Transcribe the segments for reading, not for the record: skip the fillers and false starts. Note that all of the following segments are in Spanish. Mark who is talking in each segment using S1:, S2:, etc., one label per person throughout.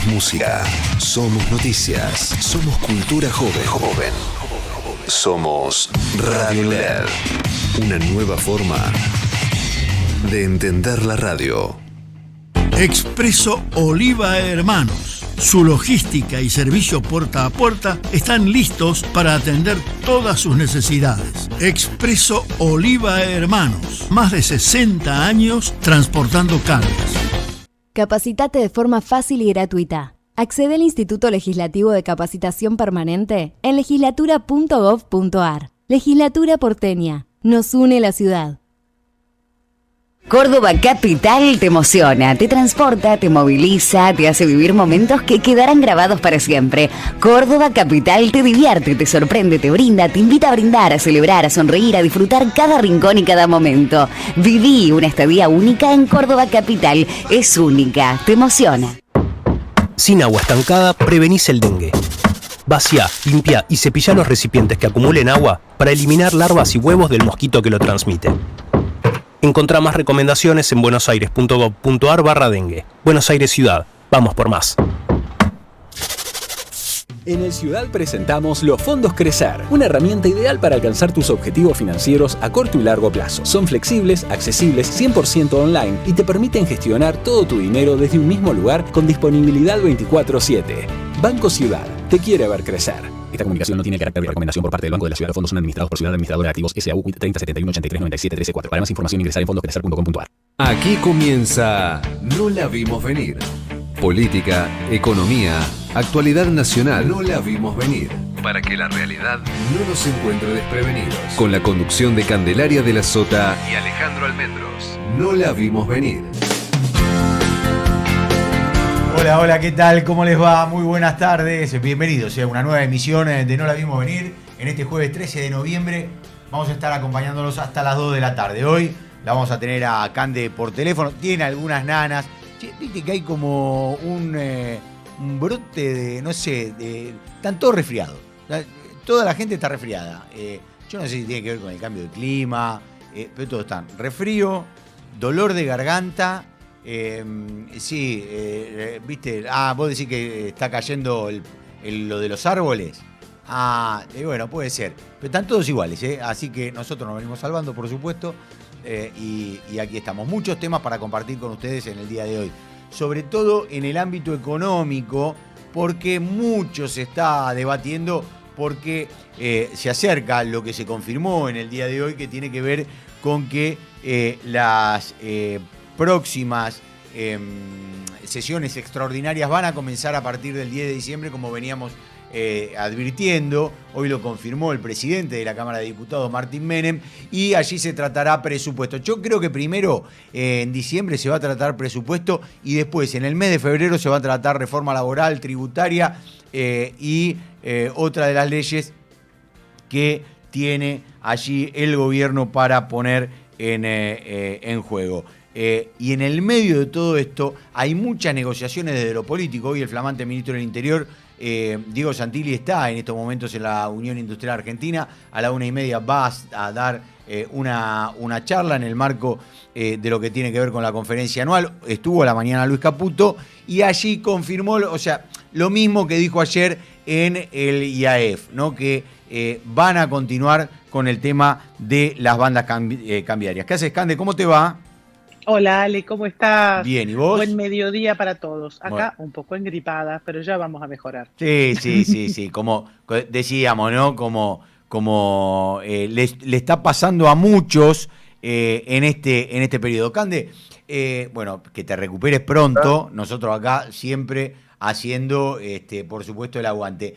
S1: música, somos noticias, somos cultura joven. Somos Radio LED, una nueva forma de entender la radio.
S2: Expreso Oliva Hermanos. Su logística y servicio puerta a puerta están listos para atender todas sus necesidades. Expreso Oliva Hermanos. Más de 60 años transportando cargas.
S3: Capacitate de forma fácil y gratuita. Accede al Instituto Legislativo de Capacitación Permanente en legislatura.gov.ar. Legislatura porteña. Nos une la ciudad.
S4: Córdoba Capital te emociona, te transporta, te moviliza, te hace vivir momentos que quedarán grabados para siempre. Córdoba Capital te divierte, te sorprende, te brinda, te invita a brindar, a celebrar, a sonreír, a disfrutar cada rincón y cada momento. Viví una estadía única en Córdoba Capital. Es única, te emociona.
S5: Sin agua estancada, prevenís el dengue. Vacía, limpia y cepilla los recipientes que acumulen agua para eliminar larvas y huevos del mosquito que lo transmite. Encontrá más recomendaciones en buenosaires.gov.ar/dengue. Buenos Aires Ciudad. Vamos por más.
S6: En el Ciudad presentamos los Fondos Crecer, una herramienta ideal para alcanzar tus objetivos financieros a corto y largo plazo. Son flexibles, accesibles, 100% online y te permiten gestionar todo tu dinero desde un mismo lugar con disponibilidad 24/7. Banco Ciudad, te quiere ver crecer. Esta comunicación no tiene carácter de recomendación por parte del Banco de la Ciudad. Los fondos son administrados por Ciudad Administradora de Activos S.A.U. 30 71 83 97 13 4. Para más información ingresar en fondoscrecer.com.ar.
S1: Aquí comienza No la vimos venir. Política, economía, actualidad nacional. No la vimos venir. Para que la realidad no nos encuentre desprevenidos. Con la conducción de Candelaria de la Sota y Alejandro Almendros. No la vimos venir.
S7: Hola, ¿qué tal? ¿Cómo les va? Muy buenas tardes. Bienvenidos a una nueva emisión de No la vimos venir. En este jueves 13 de noviembre vamos a estar acompañándolos hasta las 2 de la tarde. Hoy la vamos a tener a Cande por teléfono. Tiene algunas nanas. Viste que hay como un brote de, no sé, están todos resfriados. Toda la gente está resfriada. Yo no sé si tiene que ver con el cambio de clima, pero todos están. Resfrío, dolor de garganta. Viste, vos decís que está cayendo lo de los árboles. Bueno, puede ser. Pero están todos iguales, así que nosotros nos venimos salvando, por supuesto. Y aquí estamos. Muchos temas para compartir con ustedes en el día de hoy. Sobre todo en el ámbito económico, porque mucho se está debatiendo, porque se acerca lo que se confirmó en el día de hoy, que tiene que ver con que las próximas sesiones extraordinarias van a comenzar a partir del 10 de diciembre, como veníamos advirtiendo. Hoy lo confirmó el presidente de la Cámara de Diputados, Martín Menem, y allí se tratará presupuesto. Yo creo que primero en diciembre se va a tratar presupuesto y después en el mes de febrero se va a tratar reforma laboral, tributaria y otra de las leyes que tiene allí el gobierno para poner en juego. Y en el medio de todo esto hay muchas negociaciones desde lo político. Hoy el flamante ministro del Interior, Diego Santilli, está en estos momentos en la Unión Industrial Argentina. A la 1:30 va a dar una charla en el marco de lo que tiene que ver con la conferencia anual. Estuvo a la mañana Luis Caputo y allí confirmó, o sea, lo mismo que dijo ayer en el IAEF, ¿no? Que van a continuar con el tema de las bandas cambiarias. ¿Qué haces, Cande? ¿Cómo te va?
S8: Hola Ale, ¿cómo estás?
S7: Bien, ¿y vos?
S8: Buen mediodía para todos. Acá
S7: Bueno,
S8: un poco engripada, pero ya vamos a mejorar.
S7: Sí. Como decíamos, ¿no? Como le está pasando a muchos en este periodo. Cande, bueno, que te recuperes pronto. Nosotros acá siempre haciendo, por supuesto, el aguante.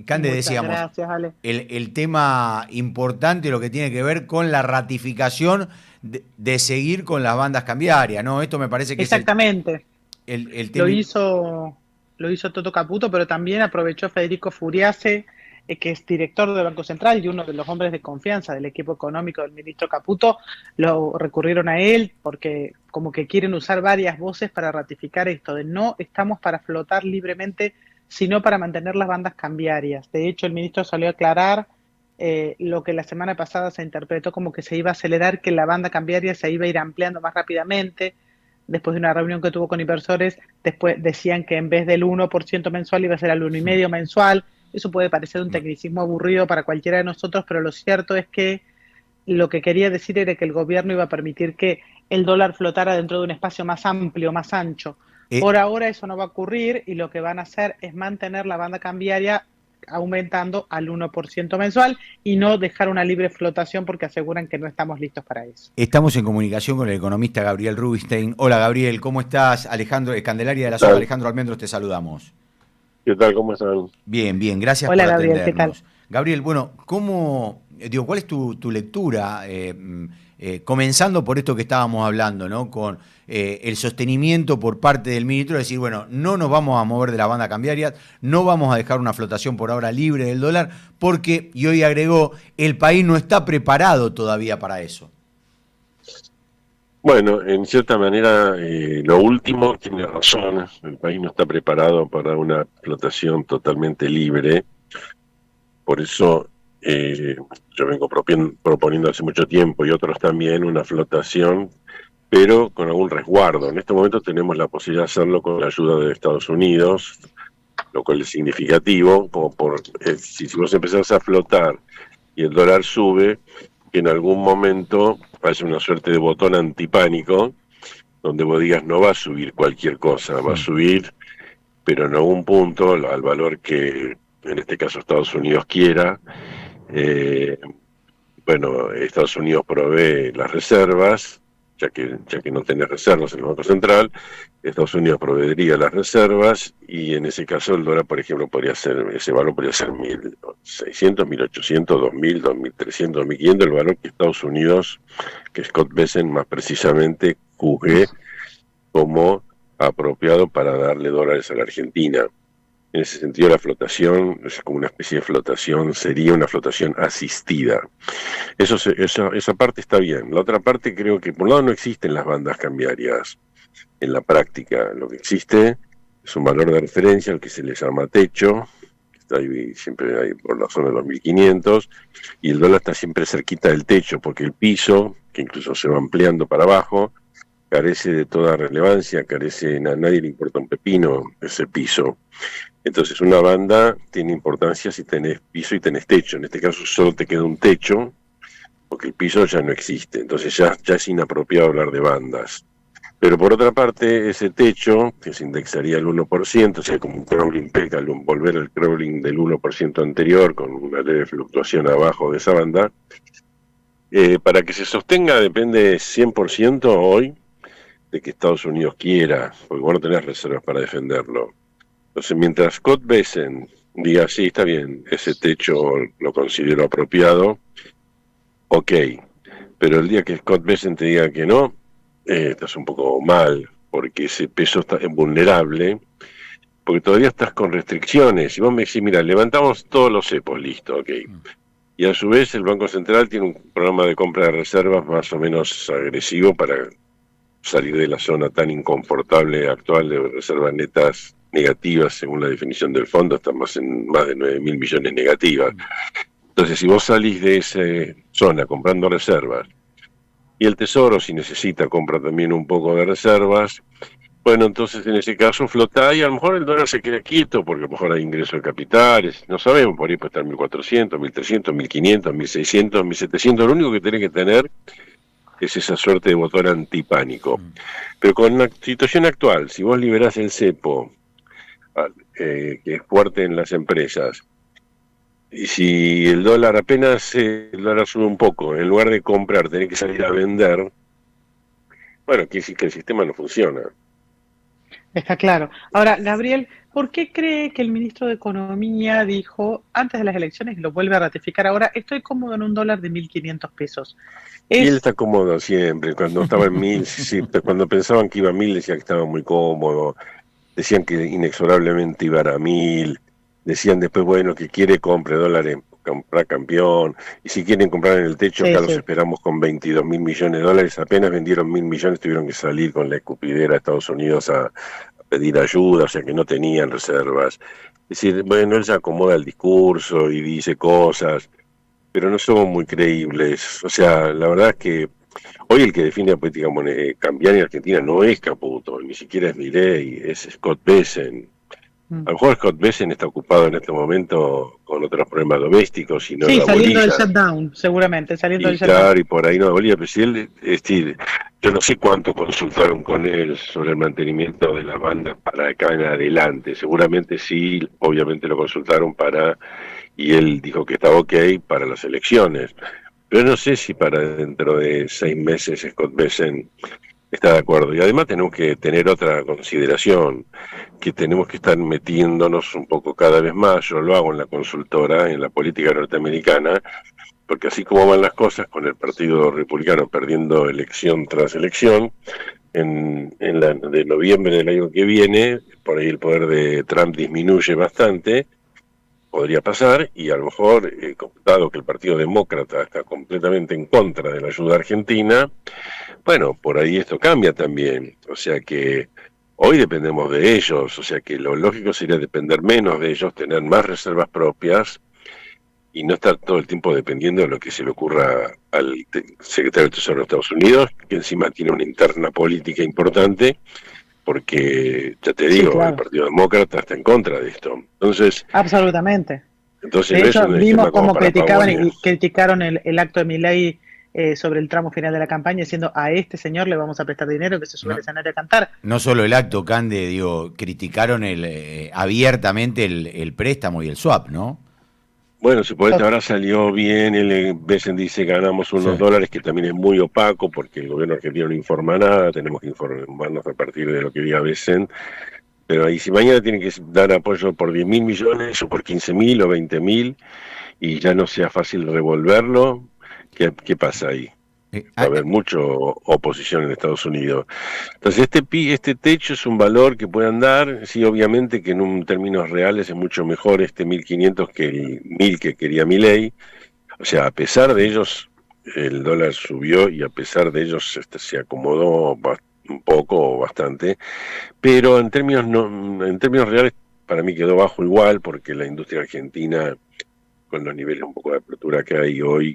S7: Cande,
S8: Muchas
S7: decíamos,
S8: gracias, Ale.
S7: el tema importante, lo que tiene que ver con la ratificación de seguir con las bandas cambiarias, ¿no? Esto me parece que
S8: Exactamente.
S7: es el tema.
S8: Lo hizo Toto Caputo, pero también aprovechó Federico Furiase, que es director del Banco Central y uno de los hombres de confianza del equipo económico del ministro Caputo. Lo recurrieron a él porque como que quieren usar varias voces para ratificar esto de no estamos para flotar libremente, sino para mantener las bandas cambiarias. De hecho, el ministro salió a aclarar lo que la semana pasada se interpretó como que se iba a acelerar, que la banda cambiaria se iba a ir ampliando más rápidamente. después de una reunión que tuvo con inversores, después decían que en vez del 1% mensual iba a ser al 1,5% mensual. Eso puede parecer un tecnicismo aburrido para cualquiera de nosotros, pero lo cierto es que lo que quería decir era que el gobierno iba a permitir que el dólar flotara dentro de un espacio más amplio, más ancho. Por ahora eso no va a ocurrir y lo que van a hacer es mantener la banda cambiaria aumentando al 1% mensual y no dejar una libre flotación porque aseguran que no estamos listos para eso.
S7: Estamos en comunicación con el economista Gabriel Rubinstein. Hola Gabriel, ¿cómo estás? Alejandro, Candelaria de la Zona, Alejandro Almendros, te saludamos.
S9: ¿Qué tal? ¿Cómo están?
S7: Bien, bien, gracias
S8: Hola,
S7: por
S8: Gabriel,
S7: atendernos.
S8: ¿qué tal?
S7: Gabriel, bueno, ¿cuál es tu lectura? Comenzando por esto que estábamos hablando, ¿no? Con el sostenimiento por parte del ministro de decir, bueno, no nos vamos a mover de la banda cambiaria, no vamos a dejar una flotación por ahora libre del dólar, porque, y hoy agregó, el país no está preparado todavía para eso.
S9: Bueno, en cierta manera, lo último tiene razón. El país no está preparado para una flotación totalmente libre. Por eso yo vengo proponiendo hace mucho tiempo, y otros también, una flotación, pero con algún resguardo. En este momento tenemos la posibilidad de hacerlo con la ayuda de Estados Unidos, lo cual es significativo, como si vos empezás a flotar y el dólar sube, que en algún momento haya una suerte de botón antipánico, donde vos digas no va a subir cualquier cosa, va a subir, pero en algún punto, al valor que en este caso Estados Unidos quiera. Bueno, Estados Unidos provee las reservas, ya que no tenés reservas en el Banco Central, Estados Unidos proveería las reservas, y en ese caso el dólar, por ejemplo, ese valor podría ser 1.600, 1.800, 2.000, 2.300, 2.500, el valor que Estados Unidos, que Scott Bessent más precisamente, juzgue como apropiado para darle dólares a la Argentina. En ese sentido, la flotación es como una especie de flotación, sería una flotación asistida. Esa parte está bien. La otra parte, creo que por un lado no existen las bandas cambiarias en la práctica. Lo que existe es un valor de referencia, al que se le llama techo, que está ahí, siempre ahí por la zona de los 1.500, y el dólar está siempre cerquita del techo, porque el piso, que incluso se va ampliando para abajo, carece de toda relevancia, a nadie le importa un pepino ese piso. Entonces una banda tiene importancia si tenés piso y tenés techo. En este caso solo te queda un techo, porque el piso ya no existe. Entonces ya es inapropiado hablar de bandas. Pero por otra parte, ese techo, que se indexaría al 1%, o sea, como un crawling pega, volver al crawling del 1% anterior, con una leve fluctuación abajo de esa banda, para que se sostenga depende 100% hoy de que Estados Unidos quiera, porque vos no tenés reservas para defenderlo. Entonces, mientras Scott Bessent diga, sí, está bien, ese techo lo considero apropiado, ok, pero el día que Scott Bessent te diga que no, estás un poco mal, porque ese peso está vulnerable, porque todavía estás con restricciones. Y vos me decís, mira, levantamos todos los cepos, listo, ok. Y a su vez el Banco Central tiene un programa de compra de reservas más o menos agresivo para salir de la zona tan inconfortable actual de reservas netas negativas, según la definición del fondo, están más de 9.000 millones negativas. Entonces, si vos salís de esa zona comprando reservas, y el Tesoro, si necesita, compra también un poco de reservas, bueno, entonces en ese caso flota, y a lo mejor el dólar se queda quieto, porque a lo mejor hay ingreso de capitales, no sabemos, por ahí puede estar 1.400, 1.300, 1.500, 1.600, 1.700, lo único que tenés que tener es esa suerte de botón antipánico. Pero con la situación actual, si vos liberás el cepo, que es fuerte en las empresas, y si el dólar el dólar sube un poco, en lugar de comprar tenés que salir a vender, bueno, quiere decir que el sistema no funciona.
S8: Está claro. Ahora, Gabriel, ¿por qué cree que el ministro de Economía dijo antes de las elecciones, y lo vuelve a ratificar ahora, estoy cómodo en un dólar de 1.500 pesos?
S9: Y él está cómodo siempre. Cuando estaba en 1.000, cuando pensaban que iba a 1.000, decía que estaba muy cómodo. Decían que inexorablemente iba a 1.000. Decían después, bueno, que quiere compre dólares, comprar campeón. Y si quieren comprar en el techo, acá los esperamos con 22.000 millones de dólares. Apenas vendieron 1.000 millones, tuvieron que salir con la escupidera a Estados Unidos a pedir ayuda, o sea que no tenían reservas. Es decir, bueno, él se acomoda el discurso y dice cosas, pero no somos muy creíbles. O sea, la verdad es que Hoy el que define la política cambiaria en Argentina no es Caputo, ni siquiera es Milei, es Scott Bessent. A lo mejor Scott Bessent está ocupado en este momento con otros problemas domésticos y no
S8: Sí,
S9: da
S8: saliendo del
S9: bolilla.
S8: shutdown, seguramente, saliendo
S9: Y
S8: del shutdown.
S9: claro, y por ahí no da bolilla, pero si él, es decir, yo no sé cuánto consultaron con él sobre el mantenimiento de la banda para acá en adelante. Seguramente sí, obviamente lo consultaron y él dijo que estaba ok para las elecciones. Pero no sé si para dentro de 6 meses Scott Bessent está de acuerdo. Y además tenemos que tener otra consideración, que tenemos que estar metiéndonos un poco cada vez más. Yo lo hago en la consultora, en la política norteamericana, porque así como van las cosas con el Partido Republicano perdiendo elección tras elección, de noviembre del año que viene, por ahí el poder de Trump disminuye bastante, podría pasar, y a lo mejor, dado que el Partido Demócrata está completamente en contra de la ayuda argentina, bueno, por ahí esto cambia también. O sea que hoy dependemos de ellos, o sea que lo lógico sería depender menos de ellos, tener más reservas propias y no estar todo el tiempo dependiendo de lo que se le ocurra al secretario del Tesoro de Estados Unidos, que encima tiene una interna política importante, porque, ya te digo,
S8: claro.
S9: El Partido Demócrata está en contra de esto. Entonces,
S8: Absolutamente.
S9: entonces
S8: De
S9: no es
S8: hecho,
S9: un
S8: vimos
S9: esquema como
S8: cómo
S9: para pavonear.
S8: criticaron el acto de Milei sobre el tramo final de la campaña, diciendo a este señor le vamos a prestar dinero que se sube al escenario a cantar.
S7: No solo el acto, Cande, criticaron abiertamente el préstamo y el swap, ¿no?
S9: Bueno, suponete ahora salió bien, el Bessent dice ganamos unos dólares, que también es muy opaco porque el gobierno argentino no informa nada, tenemos que informarnos a partir de lo que diga Bessent, pero ahí si mañana tienen que dar apoyo por 10.000 millones o por 15.000 o 20.000 y ya no sea fácil revolverlo, ¿qué pasa ahí? Va a haber mucha oposición en Estados Unidos. Entonces este techo es un valor que puedan dar, sí, obviamente que en términos reales es mucho mejor este 1.500 que el 1.000 que quería Milei. O sea, a pesar de ellos el dólar subió y a pesar de ellos se acomodó un poco o bastante, pero en términos reales para mí quedó bajo igual, porque la industria argentina, con los niveles un poco de apertura que hay hoy,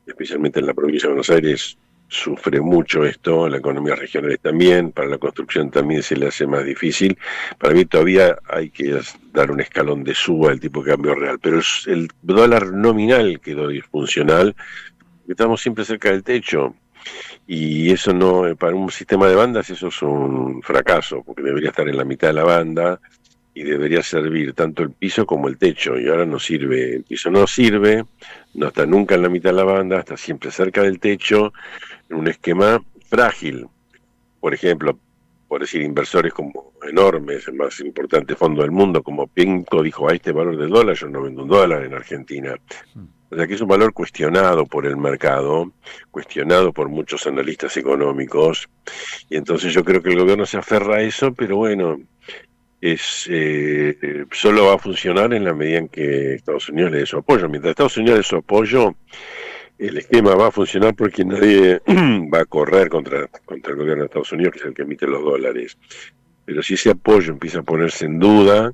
S9: especialmente en la provincia de Buenos Aires, sufre mucho esto, la economía regional también, para la construcción también se le hace más difícil. Para mí todavía hay que dar un escalón de suba del tipo de cambio real, pero el dólar nominal quedó disfuncional, estamos siempre cerca del techo, y eso no, para un sistema de bandas eso es un fracaso, porque debería estar en la mitad de la banda, y debería servir tanto el piso como el techo, y ahora no sirve, el piso no sirve, no está nunca en la mitad de la banda, está siempre cerca del techo, en un esquema frágil. Por ejemplo, por decir, inversores como enormes, el más importante fondo del mundo, como PIMCO, dijo, a este valor del dólar yo no vendo un dólar en Argentina. O sea que es un valor cuestionado por el mercado, cuestionado por muchos analistas económicos, y entonces yo creo que el gobierno se aferra a eso, pero bueno, solo va a funcionar en la medida en que Estados Unidos le dé su apoyo. Mientras Estados Unidos le dé su apoyo, el esquema va a funcionar porque nadie va a correr contra el gobierno de Estados Unidos, que es el que emite los dólares. Pero si ese apoyo empieza a ponerse en duda,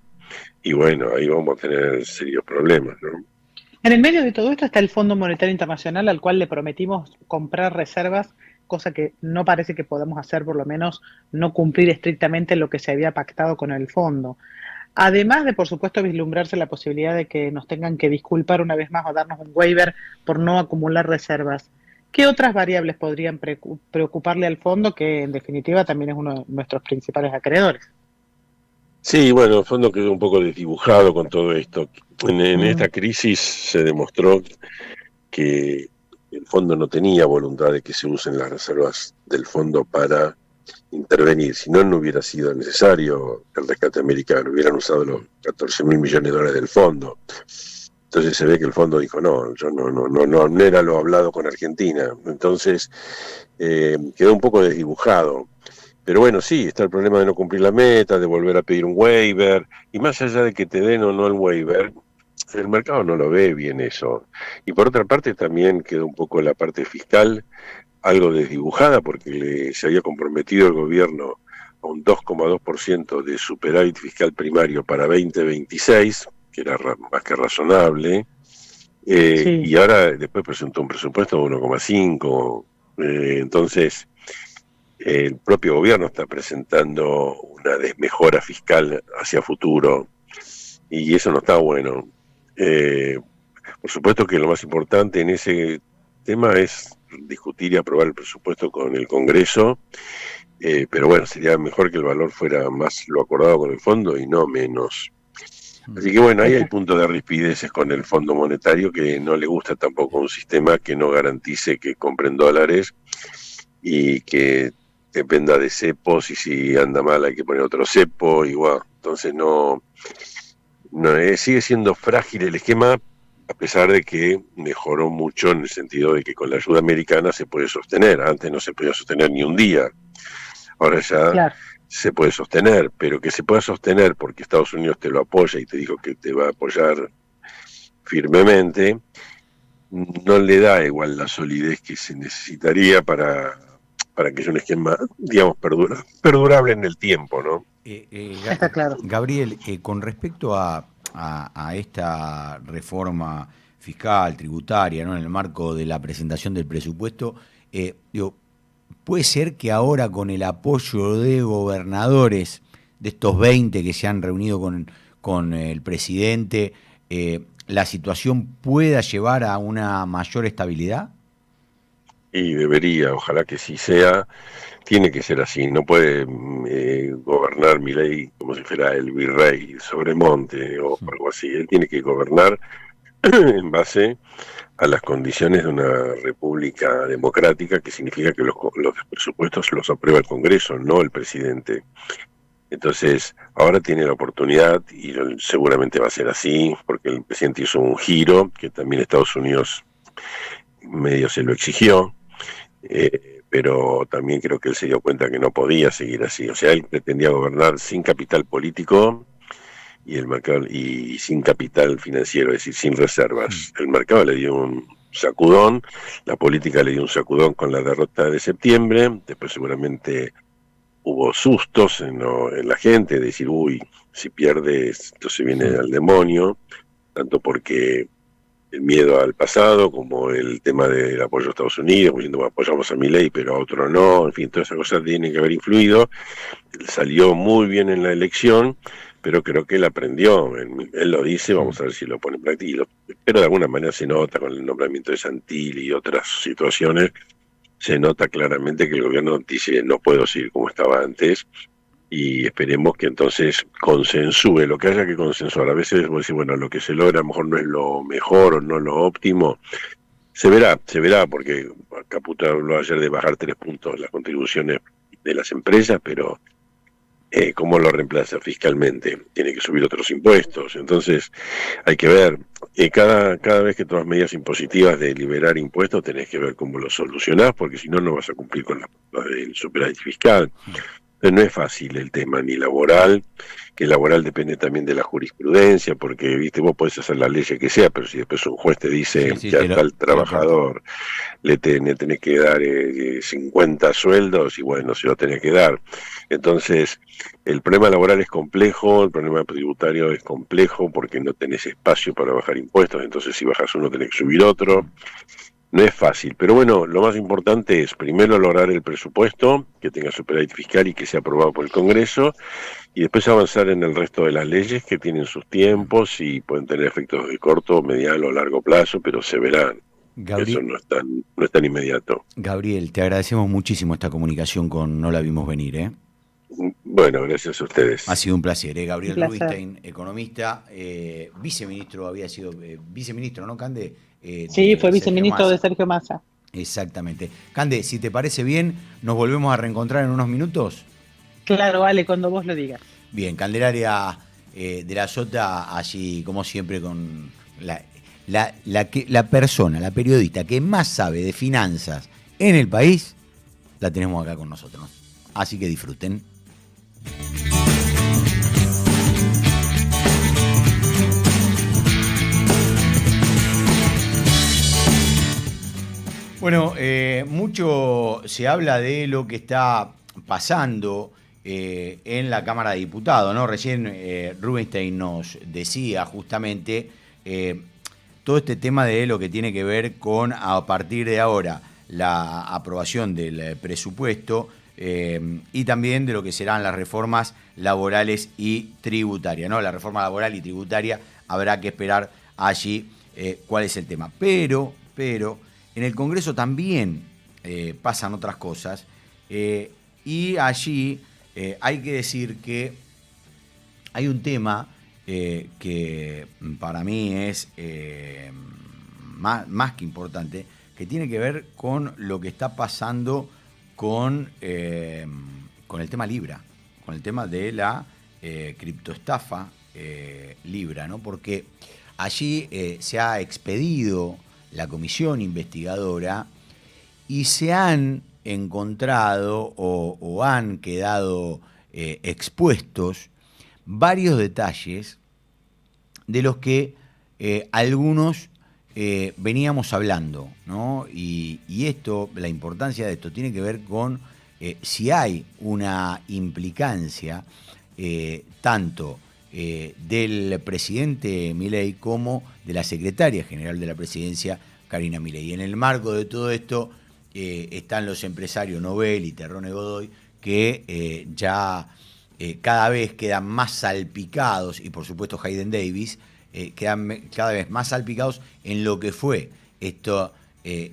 S9: y bueno, ahí vamos a tener serios problemas, ¿no?
S8: En el medio de todo esto está el Fondo Monetario Internacional, al cual le prometimos comprar reservas, cosa que no parece que podamos hacer, por lo menos no cumplir estrictamente lo que se había pactado con el fondo. Además de, por supuesto, vislumbrarse la posibilidad de que nos tengan que disculpar una vez más o darnos un waiver por no acumular reservas, ¿qué otras variables podrían preocuparle al fondo, que en definitiva también es uno de nuestros principales acreedores?
S9: Sí, bueno, el fondo quedó un poco desdibujado con todo esto. En esta crisis se demostró que el fondo no tenía voluntad de que se usen las reservas del fondo para intervenir, si no, no hubiera sido necesario el rescate americano, hubieran usado los 14.000 millones de dólares del fondo. Entonces se ve que el fondo dijo, no, yo no era lo hablado con Argentina. Entonces quedó un poco desdibujado. Pero bueno, sí, está el problema de no cumplir la meta, de volver a pedir un waiver, y más allá de que te den o no el waiver, el mercado no lo ve bien eso. Y por otra parte también quedó un poco la parte fiscal algo desdibujada, porque se había comprometido el gobierno a un 2,2% de superávit fiscal primario para 2026, que era más que razonable, y ahora después presentó un presupuesto de 1,5%, Entonces, el propio gobierno está presentando una desmejora fiscal hacia futuro y eso no está bueno. Por supuesto que lo más importante en ese tema es discutir y aprobar el presupuesto con el Congreso, pero bueno, sería mejor que el valor fuera más lo acordado con el fondo y no menos. Así que bueno, ahí hay puntos de rispideces con el Fondo Monetario, que no le gusta tampoco un sistema que no garantice que compren dólares y que dependa de cepos, y si anda mal hay que poner otro cepo, igual. Entonces sigue siendo frágil el esquema, a pesar de que mejoró mucho en el sentido de que con la ayuda americana se puede sostener. Antes no se podía sostener ni un día, ahora ya se puede sostener, pero que se pueda sostener porque Estados Unidos te lo apoya y te dijo que te va a apoyar firmemente, no le da igual la solidez que se necesitaría para que sea un esquema, digamos, perdurable en el tiempo, ¿no?
S8: Está claro.
S7: Gabriel, con respecto a esta reforma fiscal, tributaria, ¿no? En el marco de la presentación del presupuesto, puede ser que ahora con el apoyo de gobernadores, de estos 20 que se han reunido con el presidente, la situación pueda llevar a una mayor estabilidad.
S9: Y debería, ojalá que sí sea, tiene que ser así, no puede gobernar Milei como si fuera el virrey Sobremonte o algo así, él tiene que gobernar en base a las condiciones de una república democrática, que significa que los presupuestos los aprueba el Congreso, no el presidente. Entonces, ahora tiene la oportunidad, y seguramente va a ser así, porque el presidente hizo un giro, que también Estados Unidos medio se lo exigió, pero también creo que él se dio cuenta que no podía seguir así. O sea, él pretendía gobernar sin capital político y el mercado y sin capital financiero, es decir, sin reservas. El mercado le dio un sacudón, la política le dio un sacudón con la derrota de septiembre, después seguramente hubo sustos en la gente, de decir, uy, si pierde, esto se viene al demonio, tanto porque el miedo al pasado, como el tema del apoyo a Estados Unidos, diciendo, apoyamos a Milei, pero a otro no, en fin, todas esas cosas tienen que haber influido. Salió muy bien en la elección, pero creo que él aprendió, él lo dice, vamos a ver si lo pone en práctica, pero de alguna manera se nota con el nombramiento de Santilli y otras situaciones, se nota claramente que el gobierno dice, no puedo seguir como estaba antes, y esperemos que entonces consensúe lo que haya que consensuar. A veces vos decís, bueno, lo que se logra a lo mejor no es lo mejor o no lo óptimo. Se verá, porque Caputo habló ayer de bajar 3 puntos las contribuciones de las empresas, pero ¿cómo lo reemplaza fiscalmente? Tiene que subir otros impuestos. Entonces, hay que ver, cada vez que tomas medidas impositivas de liberar impuestos, tenés que ver cómo lo solucionás, porque si no, no vas a cumplir con el superávit fiscal. No es fácil el tema ni laboral, que el laboral depende también de la jurisprudencia, porque viste, vos podés hacer la ley que sea, pero si después un juez te dice que a tal trabajador le tenés que dar 50 sueldos, y bueno, se lo tenés que dar. Entonces, el problema laboral es complejo, el problema tributario es complejo, porque no tenés espacio para bajar impuestos, entonces si bajas uno tenés que subir otro. No es fácil, pero bueno, lo más importante es primero lograr el presupuesto, que tenga superávit fiscal y que sea aprobado por el Congreso, y después avanzar en el resto de las leyes que tienen sus tiempos y pueden tener efectos de corto, mediano o largo plazo, pero se verán. Eso no es tan inmediato.
S7: Gabriel, te agradecemos muchísimo esta comunicación con No la vimos venir, ¿eh?
S9: Bueno, gracias a ustedes.
S7: Ha sido un placer, ¿eh? Gabriel Rubinstein, economista, viceministro, había sido viceministro, ¿no, Cande?
S8: Sí, fue viceministro de Sergio Massa.
S7: Exactamente. Cande, si te parece bien, nos volvemos a reencontrar en unos minutos.
S8: Claro, vale, cuando vos lo digas.
S7: Bien, Candelaria de la Sota, allí como siempre con la persona, la periodista que más sabe de finanzas en el país, la tenemos acá con nosotros. Así que disfruten. Bueno, mucho se habla de lo que está pasando en la Cámara de Diputados, ¿no? Recién Rubinstein nos decía justamente todo este tema de lo que tiene que ver con, a partir de ahora, la aprobación del presupuesto y también de lo que serán las reformas laborales y tributarias, ¿no? La reforma laboral y tributaria habrá que esperar allí cuál es el tema. Pero en el Congreso también pasan otras cosas y allí hay que decir que hay un tema que para mí es más que importante, que tiene que ver con lo que está pasando con el tema Libra, con el tema de la criptoestafa Libra, ¿no? Porque allí se ha expedido la comisión investigadora y se han encontrado o han quedado expuestos varios detalles de los que algunos veníamos hablando, ¿no? Y esto, la importancia de esto tiene que ver con si hay una implicancia tanto del presidente Milei como de la secretaria general de la presidencia, Karina Milei. Y en el marco de todo esto están los empresarios Nobel y Terrone Godoy, que ya cada vez quedan más salpicados, y por supuesto Hayden Davis, quedan cada vez más salpicados en lo que fue este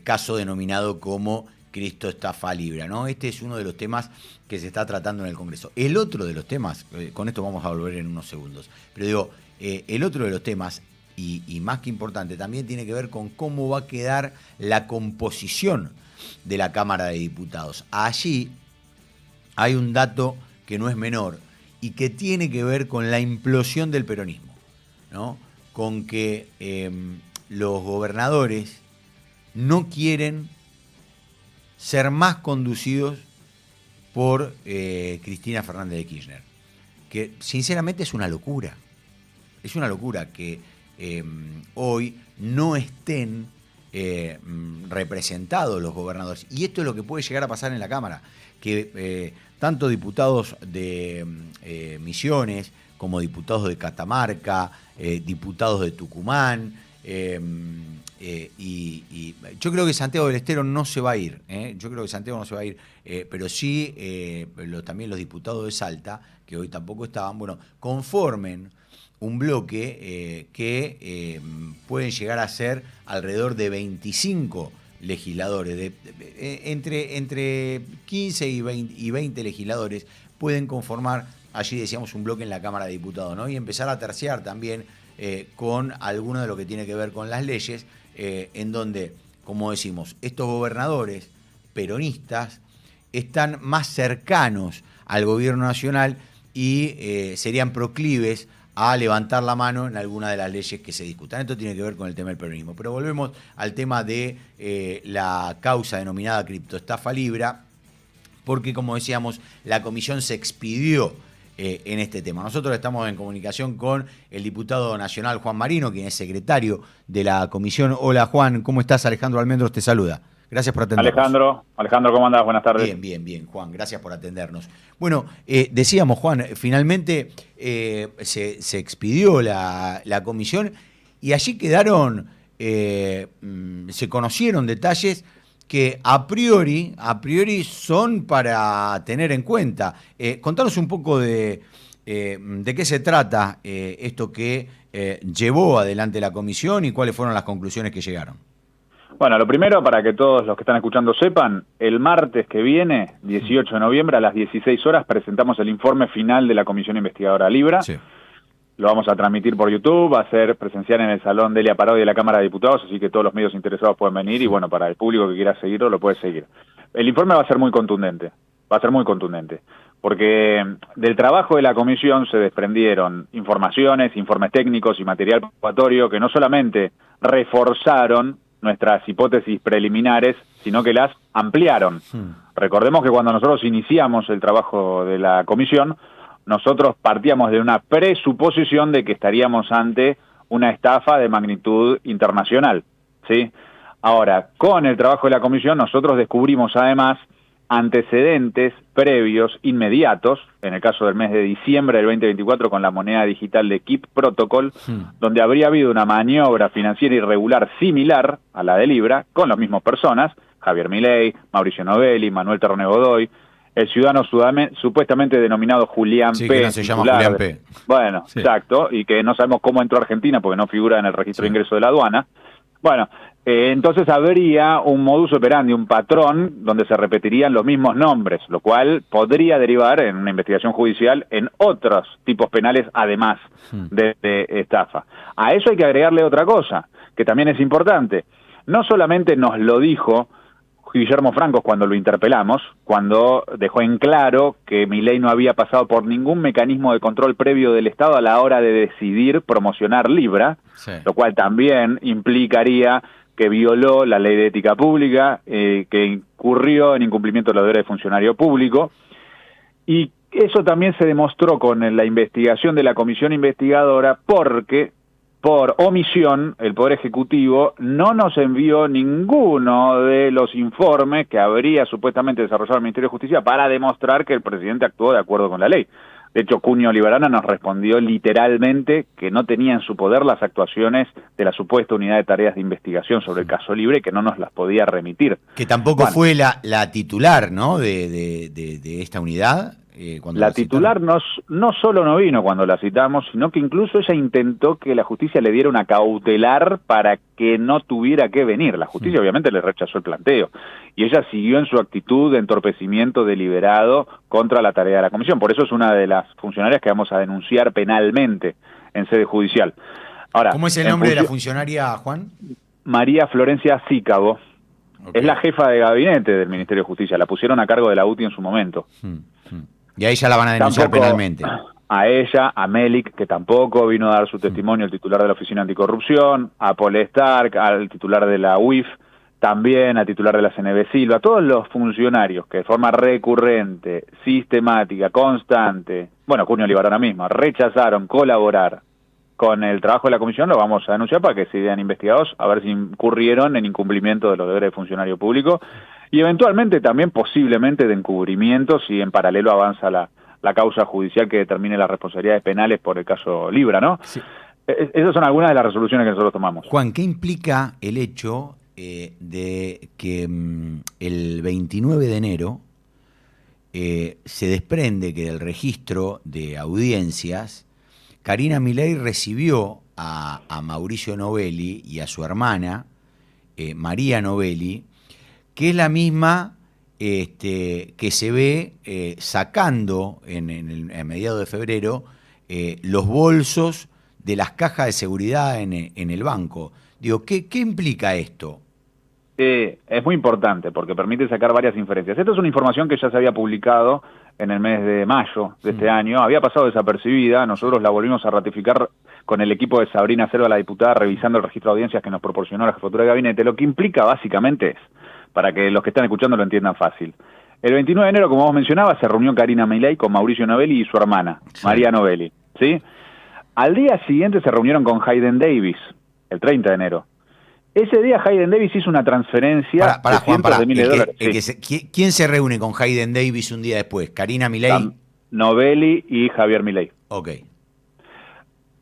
S7: caso denominado como criptoestafa Libra, ¿no? Este es uno de los temas que se está tratando en el Congreso. El otro de los temas, con esto vamos a volver en unos segundos, pero digo, el otro de los temas, y más que importante, también tiene que ver con cómo va a quedar la composición de la Cámara de Diputados. Allí hay un dato que no es menor y que tiene que ver con la implosión del peronismo, ¿no? Con que los gobernadores no quieren ser más conducidos por Cristina Fernández de Kirchner, que sinceramente es una locura. Es una locura que hoy no estén representados los gobernadores. Y esto es lo que puede llegar a pasar en la Cámara, que tanto diputados de Misiones como diputados de Catamarca, diputados de Tucumán, y yo creo que Santiago del Estero no se va a ir, yo creo que Santiago no se va a ir, pero sí también los diputados de Salta, que hoy tampoco estaban, bueno, conformen un bloque que pueden llegar a ser alrededor de 25 legisladores, entre 15 y 20 legisladores pueden conformar, allí decíamos, un bloque en la Cámara de Diputados, ¿no? Y empezar a terciar también con alguno de lo que tiene que ver con las leyes, en donde, como decimos, estos gobernadores peronistas están más cercanos al gobierno nacional y serían proclives a levantar la mano en alguna de las leyes que se discutan. Esto tiene que ver con el tema del peronismo. Pero volvemos al tema de la causa denominada criptoestafa Libra, porque, como decíamos, la comisión se expidió en este tema. Nosotros estamos en comunicación con el diputado nacional Juan Marino, quien es secretario de la comisión. Hola Juan, ¿cómo estás? Alejandro Almendros te saluda. Gracias por atendernos. Alejandro, ¿cómo andás? Buenas tardes. Bien, Juan, gracias por atendernos. Bueno, decíamos, Juan, finalmente se expidió la comisión y allí quedaron, se conocieron detalles que a priori son para tener en cuenta. Contanos un poco de qué se trata esto que llevó adelante la comisión y cuáles fueron las conclusiones que llegaron.
S10: Bueno, lo primero, para que todos los que están escuchando sepan, el martes que viene, 18 de noviembre, a las 16 horas, presentamos el informe final de la Comisión Investigadora Libra. Sí. Lo vamos a transmitir por YouTube, va a ser presencial en el Salón Delia Parodi de la Cámara de Diputados, así que todos los medios interesados pueden venir y, bueno, para el público que quiera seguirlo, lo puede seguir. El informe va a ser muy contundente, porque del trabajo de la comisión se desprendieron informaciones, informes técnicos y material probatorio que no solamente reforzaron nuestras hipótesis preliminares, sino que las ampliaron. Recordemos que cuando nosotros iniciamos el trabajo de la comisión, nosotros partíamos de una presuposición de que estaríamos ante una estafa de magnitud internacional, ¿sí? Ahora, con el trabajo de la comisión, nosotros descubrimos además antecedentes previos inmediatos, en el caso del mes de diciembre del 2024 con la moneda digital de Keep Protocol, donde habría habido una maniobra financiera irregular similar a la de Libra, con las mismas personas, Javier Milei, Mauricio Novelli, Manuel Terrone Godoy, el ciudadano supuestamente denominado Julián
S7: Sí,
S10: P.
S7: que no se llama Julián P.
S10: Bueno,
S7: Sí.
S10: exacto, y que no sabemos cómo entró a Argentina porque no figura en el registro de ingreso de la aduana. Bueno, entonces habría un modus operandi, un patrón donde se repetirían los mismos nombres, lo cual podría derivar en una investigación judicial en otros tipos penales además de estafa. A eso hay que agregarle otra cosa, que también es importante. No solamente nos lo dijo Guillermo Francos cuando lo interpelamos, cuando dejó en claro que Milei no había pasado por ningún mecanismo de control previo del Estado a la hora de decidir promocionar Libra, lo cual también implicaría que violó la ley de ética pública, que incurrió en incumplimiento de los deberes de funcionario público, y eso también se demostró con la investigación de la comisión investigadora porque por omisión, el Poder Ejecutivo no nos envió ninguno de los informes que habría supuestamente desarrollado el Ministerio de Justicia para demostrar que el presidente actuó de acuerdo con la ley. De hecho, Cunio Libarana nos respondió literalmente que no tenía en su poder las actuaciones de la supuesta unidad de tareas de investigación sobre el caso Libre y que no nos las podía remitir.
S7: Que tampoco fue la titular, ¿no? de esta unidad.
S10: La titular no solo no vino cuando la citamos, sino que incluso ella intentó que la justicia le diera una cautelar para que no tuviera que venir. La justicia obviamente le rechazó el planteo y ella siguió en su actitud de entorpecimiento deliberado contra la tarea de la comisión. Por eso es una de las funcionarias que vamos a denunciar penalmente en sede judicial. Ahora,
S7: ¿cómo es el nombre de la funcionaria, Juan?
S10: María Florencia Cícabo. Okay. Es la jefa de gabinete del Ministerio de Justicia. La pusieron a cargo de la UTI en su momento.
S7: Y a ella la van a denunciar penalmente.
S10: A ella, a Melik, que tampoco vino a dar su testimonio, el titular de la Oficina Anticorrupción, a Paul Stark, al titular de la UIF, también al titular de la CNB Silva, todos los funcionarios que de forma recurrente, sistemática, constante, bueno, Cunio Libarana mismo, rechazaron colaborar con el trabajo de la comisión, lo vamos a denunciar para que se vean investigados, a ver si incurrieron en incumplimiento de los deberes de funcionario público y eventualmente también posiblemente de encubrimiento si en paralelo avanza la causa judicial que determine las responsabilidades penales por el caso Libra, ¿no? Sí. Esas son algunas de las resoluciones que nosotros tomamos.
S7: Juan, ¿qué implica el hecho de que el 29 de enero se desprende que del registro de audiencias Karina Milei recibió a Mauricio Novelli y a su hermana, María Novelli, que es la misma que se ve sacando a mediados de febrero los bolsos de las cajas de seguridad en el banco? Digo, ¿qué implica esto?
S10: Es muy importante porque permite sacar varias inferencias. Esta es una información que ya se había publicado en el mes de mayo de este año, había pasado desapercibida, nosotros la volvimos a ratificar con el equipo de Sabrina Selva, la diputada, revisando el registro de audiencias que nos proporcionó la jefatura de gabinete. Lo que implica básicamente es, para que los que están escuchando lo entiendan fácil, el 29 de enero, como vos mencionabas, se reunió Karina Milei con Mauricio Novelli y su hermana, María Novelli, ¿sí? Al día siguiente se reunieron con Hayden Davis, el 30 de enero. Ese día Hayden Davis hizo una transferencia de cientos de miles de dólares.
S7: ¿Quién se reúne con Hayden Davis un día después? ¿Karina Milei?
S10: Novelli y Javier Milei.
S7: Ok.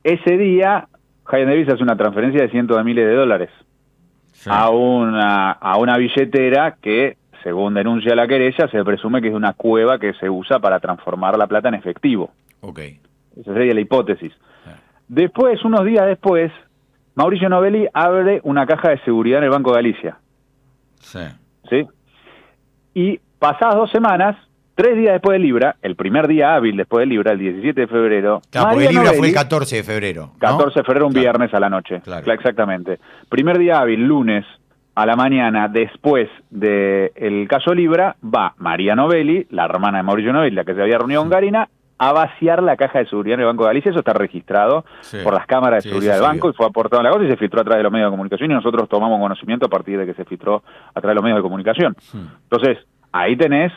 S10: Ese día Hayden Davis hace una transferencia de cientos de miles de dólares a una billetera que, según denuncia la querella, se presume que es una cueva que se usa para transformar la plata en efectivo.
S7: Ok.
S10: Esa sería la hipótesis. Después, unos días después, Mauricio Novelli abre una caja de seguridad en el Banco Galicia. ¿Sí? Y pasadas 2 semanas, 3 días después de Libra, el primer día hábil después de Libra, el 17 de febrero...
S7: Claro, porque Libra fue el 14 de febrero, ¿no?
S10: 14 de febrero, un viernes a la noche.
S7: Claro.
S10: Exactamente. Primer día hábil, lunes a la mañana, después del caso Libra, va María Novelli, la hermana de Mauricio Novelli, la que se había reunido con Karina, a vaciar la caja de seguridad en el Banco de Galicia. Eso está registrado por las cámaras de seguridad del banco y fue aportado en la cosa y se filtró a través de los medios de comunicación y nosotros tomamos conocimiento a partir de que se filtró a través de los medios de comunicación. Entonces, ahí tenés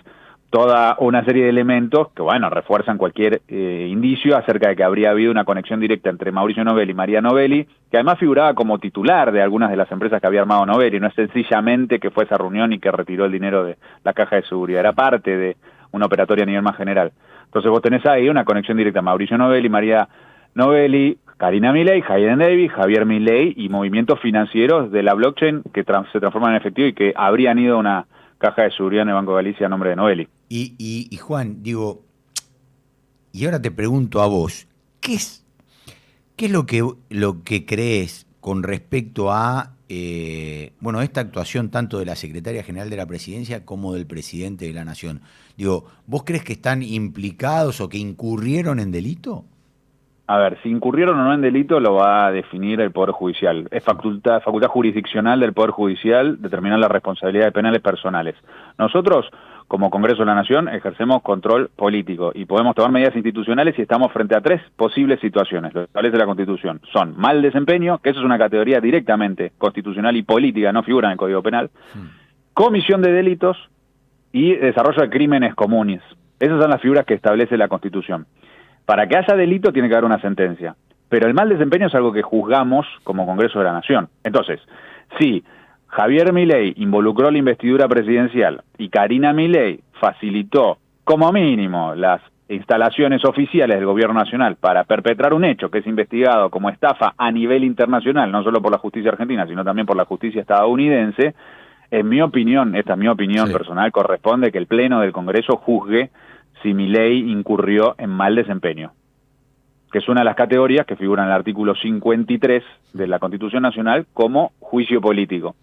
S10: toda una serie de elementos que, bueno, refuerzan cualquier indicio acerca de que habría habido una conexión directa entre Mauricio Novelli y María Novelli, que además figuraba como titular de algunas de las empresas que había armado Novelli. No es sencillamente que fue esa reunión y que retiró el dinero de la caja de seguridad, era parte de una operatoria a nivel más general. Entonces vos tenés ahí una conexión directa, Mauricio Novelli, María Novelli, Karina Milei, Hayden Davis, Javier Milei y movimientos financieros de la blockchain que se transforman en efectivo y que habrían ido a una caja de seguridad en el Banco de Galicia a nombre de Novelli.
S7: Y Juan, digo, y ahora te pregunto a vos, ¿qué es lo que crees con respecto a esta actuación tanto de la Secretaria General de la Presidencia como del Presidente de la Nación? Digo, ¿vos crees que están implicados o que incurrieron en delito?
S10: A ver, si incurrieron o no en delito lo va a definir el Poder Judicial. Es facultad jurisdiccional del Poder Judicial determinar las responsabilidades penales personales. Nosotros, como Congreso de la Nación, ejercemos control político y podemos tomar medidas institucionales si estamos frente a 3 posibles situaciones. Lo establece la Constitución. Son mal desempeño, que eso es una categoría directamente constitucional y política, no figura en el Código Penal, comisión de delitos y desarrollo de crímenes comunes. Esas son las figuras que establece la Constitución. Para que haya delito tiene que haber una sentencia, pero el mal desempeño es algo que juzgamos como Congreso de la Nación. Entonces, si Javier Milei involucró la investidura presidencial y Karina Milei facilitó como mínimo las instalaciones oficiales del gobierno nacional para perpetrar un hecho que es investigado como estafa a nivel internacional, no solo por la justicia argentina, sino también por la justicia estadounidense, en mi opinión, esta es mi opinión personal, corresponde que el Pleno del Congreso juzgue si Milei incurrió en mal desempeño, que es una de las categorías que figura en el artículo 53 de la Constitución Nacional como juicio político.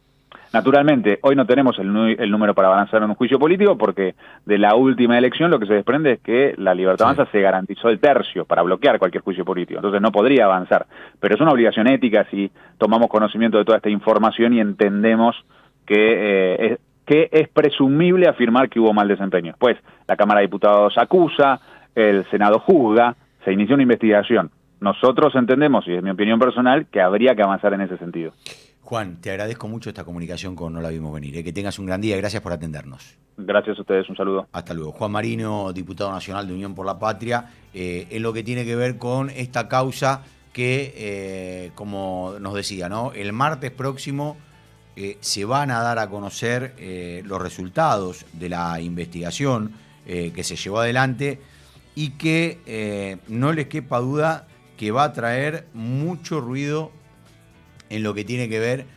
S10: Naturalmente, hoy no tenemos el número para avanzar en un juicio político porque de la última elección lo que se desprende es que la libertad avanza se garantizó el tercio para bloquear cualquier juicio político, entonces no podría avanzar. Pero es una obligación ética si tomamos conocimiento de toda esta información y entendemos que es presumible afirmar que hubo mal desempeño. Pues la Cámara de Diputados acusa, el Senado juzga, se inició una investigación. Nosotros entendemos, y es mi opinión personal, que habría que avanzar en ese sentido.
S7: Juan, te agradezco mucho esta comunicación con No la vimos venir. Que tengas un gran día y gracias por atendernos.
S10: Gracias a ustedes, un saludo.
S7: Hasta luego. Juan Marino, diputado nacional de Unión por la Patria, en lo que tiene que ver con esta causa que, como nos decía, ¿no? El martes próximo se van a dar a conocer los resultados de la investigación que se llevó adelante y que no les quepa duda que va a traer mucho ruido en lo que tiene que ver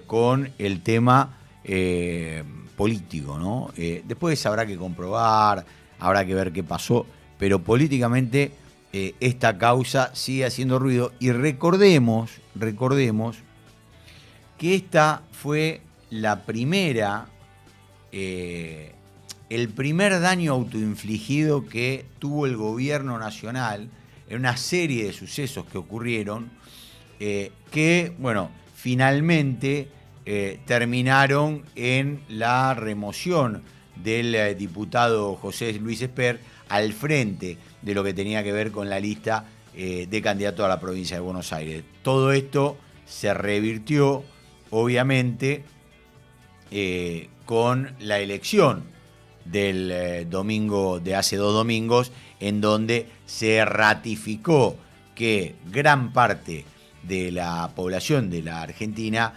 S7: con el tema político, ¿no? Después habrá que comprobar, habrá que ver qué pasó, pero políticamente esta causa sigue haciendo ruido y recordemos que esta fue la primera, el primer daño autoinfligido que tuvo el gobierno nacional en una serie de sucesos que ocurrieron, que, bueno, finalmente terminaron en la remoción del diputado José Luis Esper al frente de lo que tenía que ver con la lista de candidato a la provincia de Buenos Aires. Todo esto se revirtió, obviamente, con la elección del domingo de hace 2 domingos, en donde se ratificó que gran parte de la población de la Argentina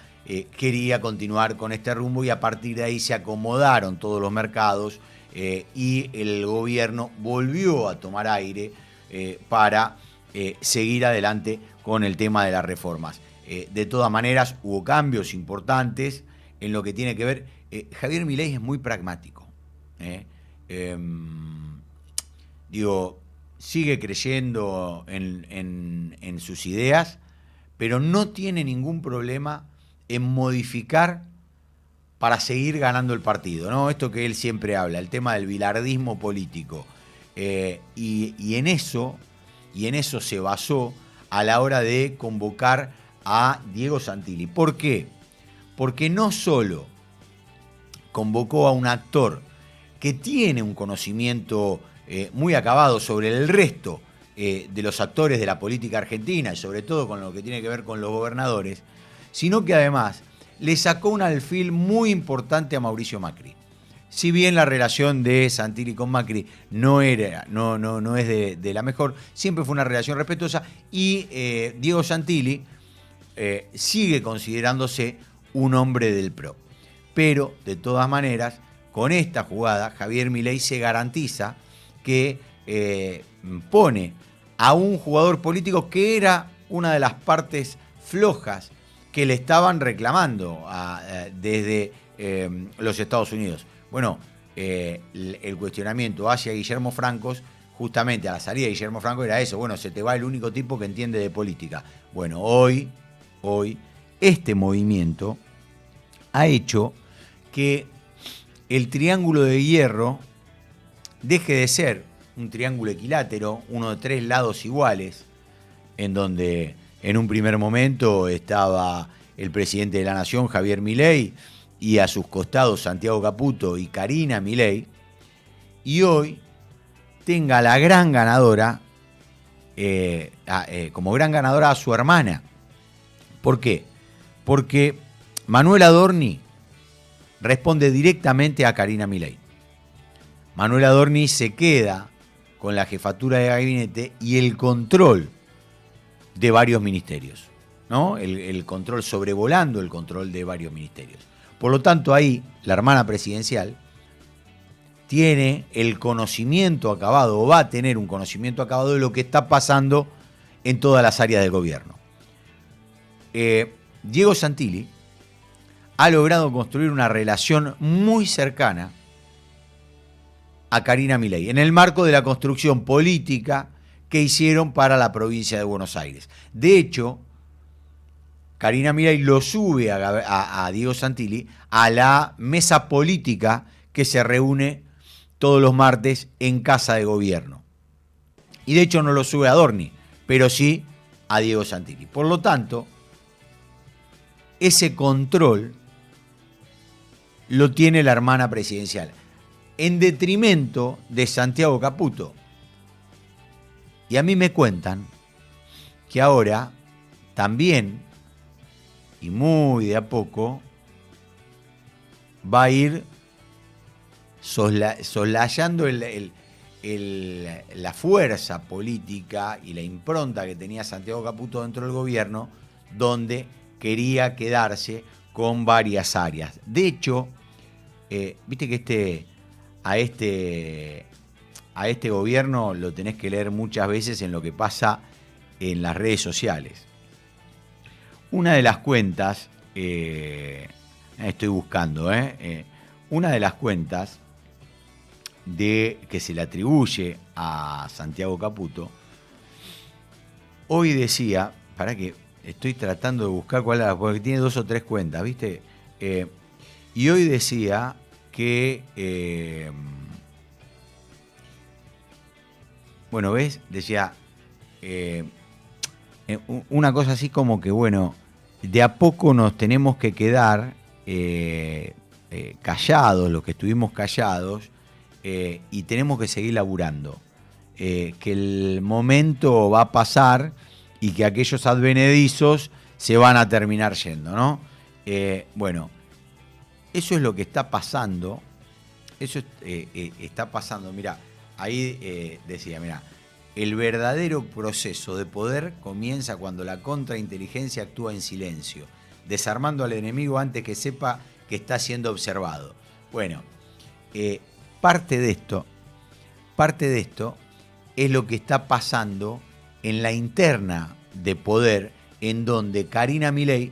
S7: quería continuar con este rumbo y a partir de ahí se acomodaron todos los mercados y el gobierno volvió a tomar aire para seguir adelante con el tema de las reformas. De todas maneras, hubo cambios importantes en lo que tiene que ver. Javier Milei es muy pragmático. Sigue creyendo en sus ideas, pero no tiene ningún problema en modificar para seguir ganando el partido, ¿no? Esto que él siempre habla, el tema del bilardismo político. Y en eso se basó a la hora de convocar a Diego Santilli. ¿Por qué? Porque no solo convocó a un actor que tiene un conocimiento muy acabado sobre el resto de los actores de la política argentina y sobre todo con lo que tiene que ver con los gobernadores, sino que además le sacó un alfil muy importante a Mauricio Macri. Si bien la relación de Santilli con Macri no es de la mejor, siempre fue una relación respetuosa y Diego Santilli sigue considerándose un hombre del PRO. Pero, de todas maneras, con esta jugada, Javier Milei se garantiza que pone a un jugador político que era una de las partes flojas que le estaban reclamando desde los Estados Unidos. Bueno, el cuestionamiento hacia Guillermo Franco, justamente a la salida de Guillermo Franco, era eso. Bueno, se te va el único tipo que entiende de política. Bueno, hoy este movimiento ha hecho que el triángulo de hierro deje de ser un triángulo equilátero, uno de 3 lados iguales, en donde en un primer momento estaba el presidente de la Nación, Javier Milei, y a sus costados Santiago Caputo y Karina Milei, y hoy tenga la gran ganadora, como gran ganadora a su hermana. ¿Por qué? Porque Manuel Adorni responde directamente a Karina Milei. Manuel Adorni se queda con la jefatura de gabinete y el control de varios ministerios, ¿no? El control, sobrevolando el control de varios ministerios. Por lo tanto, ahí la hermana presidencial tiene el conocimiento acabado, o va a tener un conocimiento acabado de lo que está pasando en todas las áreas del gobierno. Diego Santilli ha logrado construir una relación muy cercana a Karina Milei, en el marco de la construcción política que hicieron para la provincia de Buenos Aires. De hecho, Karina Milei lo sube a Diego Santilli a la mesa política que se reúne todos los martes en Casa de Gobierno. Y de hecho no lo sube a Adorni, pero sí a Diego Santilli. Por lo tanto, ese control lo tiene la hermana presidencial, en detrimento de Santiago Caputo. Y a mí me cuentan que ahora también, y muy de a poco, va a ir soslayando la fuerza política y la impronta que tenía Santiago Caputo dentro del gobierno, donde quería quedarse con varias áreas. De hecho, viste que a este gobierno lo tenés que leer muchas veces en lo que pasa en las redes sociales. Una de las cuentas, estoy buscando, una de las cuentas que se le atribuye a Santiago Caputo, hoy decía, para que estoy tratando de buscar cuál era, porque tiene 2 o 3 cuentas, ¿viste? Y hoy decía que, bueno, ¿ves? Decía una cosa así como que, bueno, de a poco nos tenemos que quedar callados, los que estuvimos callados, y tenemos que seguir laburando. Que el momento va a pasar y que aquellos advenedizos se van a terminar yendo, ¿no? Bueno, eso es lo que está pasando. Eso está pasando. Mirá, ahí decía, mirá, el verdadero proceso de poder comienza cuando la contrainteligencia actúa en silencio, desarmando al enemigo antes que sepa que está siendo observado. Bueno, parte de esto es lo que está pasando en la interna de poder, en donde Karina Milei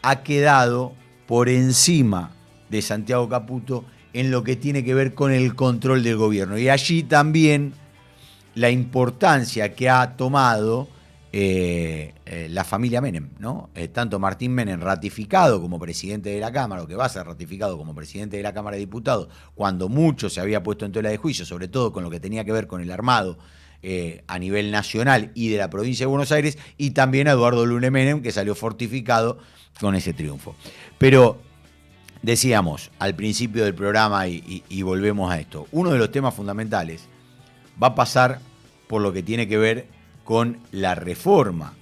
S7: ha quedado por encima de Santiago Caputo en lo que tiene que ver con el control del gobierno. Y allí también la importancia que ha tomado la familia Menem, ¿no? Tanto Martín Menem, ratificado como presidente de la Cámara, o que va a ser ratificado como presidente de la Cámara de Diputados, cuando mucho se había puesto en tela de juicio, sobre todo con lo que tenía que ver con el armado a nivel nacional y de la provincia de Buenos Aires, y también a Eduardo Lune Menem, que salió fortificado con ese triunfo. Pero decíamos al principio del programa, y volvemos a esto, uno de los temas fundamentales va a pasar por lo que tiene que ver con la reforma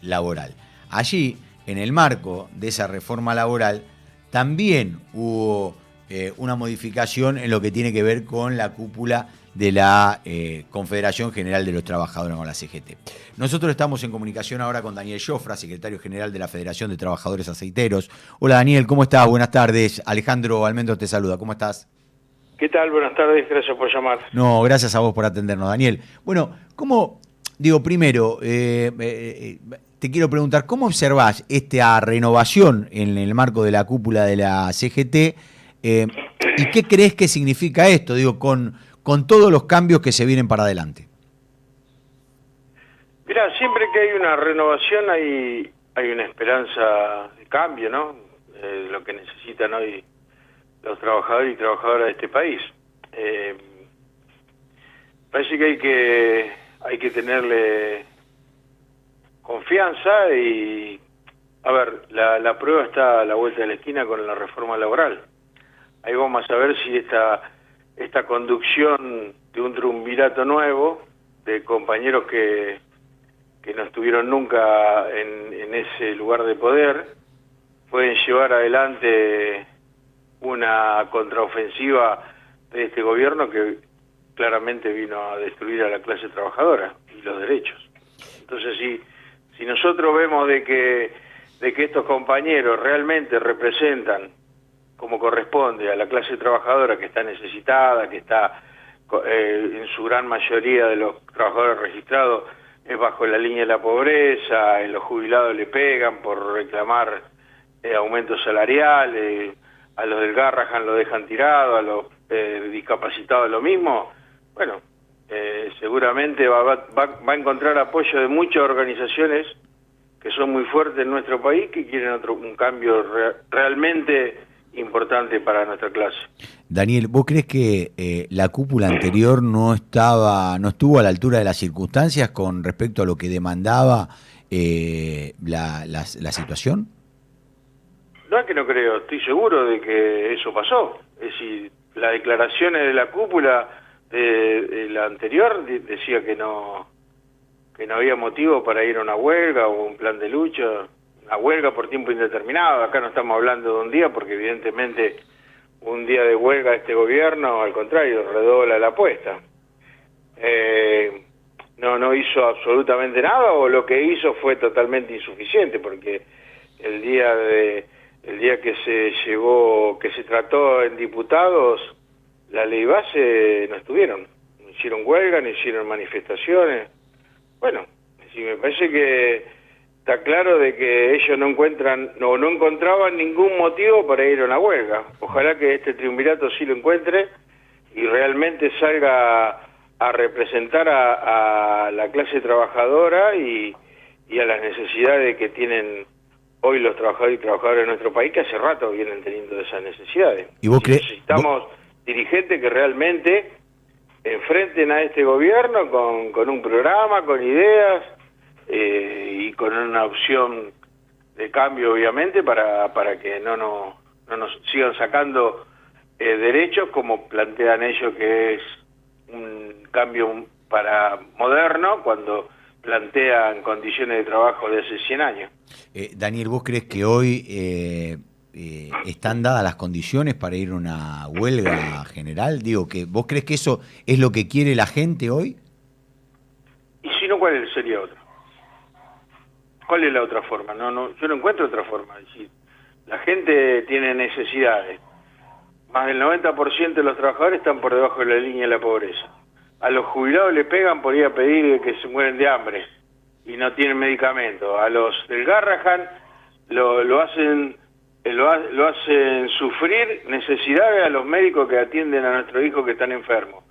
S7: laboral. Allí, en el marco de esa reforma laboral, también hubo una modificación en lo que tiene que ver con la cúpula de la Confederación General de los Trabajadores, con la CGT. Nosotros estamos en comunicación ahora con Daniel Jofra, secretario general de la Federación de Trabajadores Aceiteros. Hola Daniel, ¿cómo estás? Buenas tardes. Alejandro Almendro te saluda. ¿Cómo estás?
S11: ¿Qué tal? Buenas tardes, gracias por llamar.
S7: No, gracias a vos por atendernos, Daniel. Bueno, ¿cómo digo, primero, te quiero preguntar, ¿cómo observás esta renovación en el marco de la cúpula de la CGT? ¿Y qué crees que significa esto, digo, con todos los cambios que se vienen para adelante?
S11: Mirá, siempre que hay una renovación hay una esperanza de cambio, ¿no? Lo que necesitan hoy los trabajadores y trabajadoras de este país. Parece que hay que tenerle confianza y, a ver, la prueba está a la vuelta de la esquina con la reforma laboral. Ahí vamos a ver si esta conducción de un triunvirato nuevo, de compañeros que no estuvieron nunca en ese lugar de poder, pueden llevar adelante una contraofensiva de este gobierno que claramente vino a destruir a la clase trabajadora y los derechos. Entonces, si nosotros vemos de que estos compañeros realmente representan como corresponde a la clase trabajadora que está necesitada, que está en su gran mayoría de los trabajadores registrados es bajo la línea de la pobreza, en los jubilados le pegan por reclamar aumentos salariales, a los del Garrahan lo dejan tirado, a los discapacitados lo mismo, bueno, seguramente va a encontrar apoyo de muchas organizaciones que son muy fuertes en nuestro país, que quieren un cambio realmente importante para nuestra clase.
S7: Daniel, ¿vos crees que la cúpula anterior no estuvo a la altura de las circunstancias con respecto a lo que demandaba la situación?
S11: No es que no creo, estoy seguro de que eso pasó. Es decir, las declaraciones de la cúpula de la anterior decía que no había motivo para ir a una huelga o un plan de lucha, una huelga por tiempo indeterminado. Acá no estamos hablando de un día, porque evidentemente un día de huelga este gobierno, al contrario, redobla la apuesta. No hizo absolutamente nada, o lo que hizo fue totalmente insuficiente, porque el día que se trató en diputados la ley base, no estuvieron, no hicieron huelga, no hicieron manifestaciones. Bueno, sí, me parece que está claro de que ellos no encontraban ningún motivo para ir a una huelga. Ojalá que este triunvirato sí lo encuentre y realmente salga a representar a la clase trabajadora y a las necesidades que tienen hoy los trabajadores y trabajadoras de nuestro país, que hace rato vienen teniendo esas necesidades.
S7: ¿Y vos
S11: necesitamos dirigentes que realmente enfrenten a este gobierno con un programa, con ideas y con una opción de cambio, obviamente, para que no nos sigan sacando derechos como plantean ellos, que es un cambio para moderno, cuando plantean condiciones de trabajo de hace 100 años.
S7: Daniel, ¿vos crees que hoy están dadas las condiciones para ir a una huelga general? Digo, ¿vos crees que eso es lo que quiere la gente hoy?
S11: Y si no, ¿cuál sería otra? ¿Cuál es la otra forma? Yo no encuentro otra forma. Es decir, la gente tiene necesidades. Más del 90% de los trabajadores están por debajo de la línea de la pobreza. A los jubilados le pegan por ir a pedir que se mueren de hambre y no tienen medicamento. A los del Garrahan lo hacen sufrir necesidades a los médicos que atienden a nuestros hijos que están enfermos.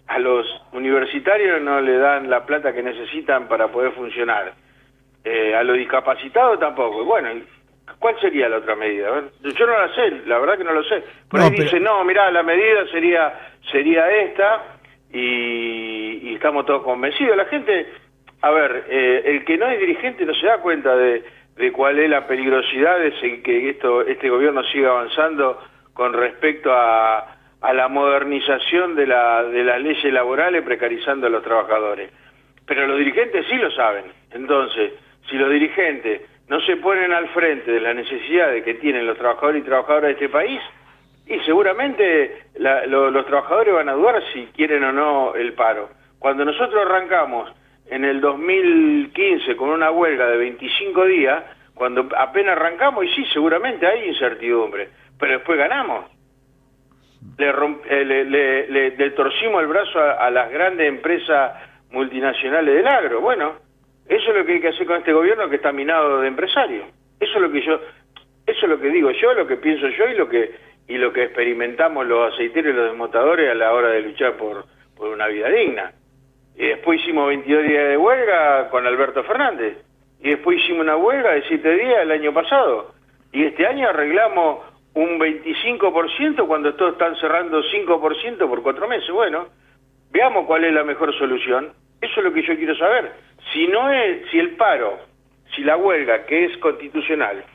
S11: A los universitarios no le dan la plata que necesitan para poder funcionar. A los discapacitados tampoco. Bueno, ¿cuál sería la otra medida? A ver, yo no la sé, la verdad que no lo sé. Por ahí dice, no, mirá, la medida sería esta, y estamos todos convencidos. La gente, a ver, el que no es dirigente no se da cuenta de cuál es la peligrosidad de que este gobierno siga avanzando con respecto a la modernización de las leyes laborales, precarizando a los trabajadores. Pero los dirigentes sí lo saben. Entonces, si los dirigentes no se ponen al frente de las necesidades que tienen los trabajadores y trabajadoras de este país, y seguramente los trabajadores van a dudar si quieren o no el paro. Cuando nosotros arrancamos en el 2015 con una huelga de 25 días, cuando apenas arrancamos, y sí, seguramente hay incertidumbre, pero después ganamos. Le torcimos el brazo a las grandes empresas multinacionales del agro. Bueno, eso es lo que hay que hacer con este gobierno que está minado de empresarios. Eso es lo que digo yo, lo que pienso yo y lo que experimentamos los aceiteros y los desmotadores a la hora de luchar por una vida digna. Y después hicimos 22 días de huelga con Alberto Fernández. Y después hicimos una huelga de 7 días el año pasado. Y este año arreglamos un 25% cuando todos están cerrando 5% por 4 meses. Bueno, veamos cuál es la mejor solución. Eso es lo que yo quiero saber. Si el paro, si la huelga, que es constitucional,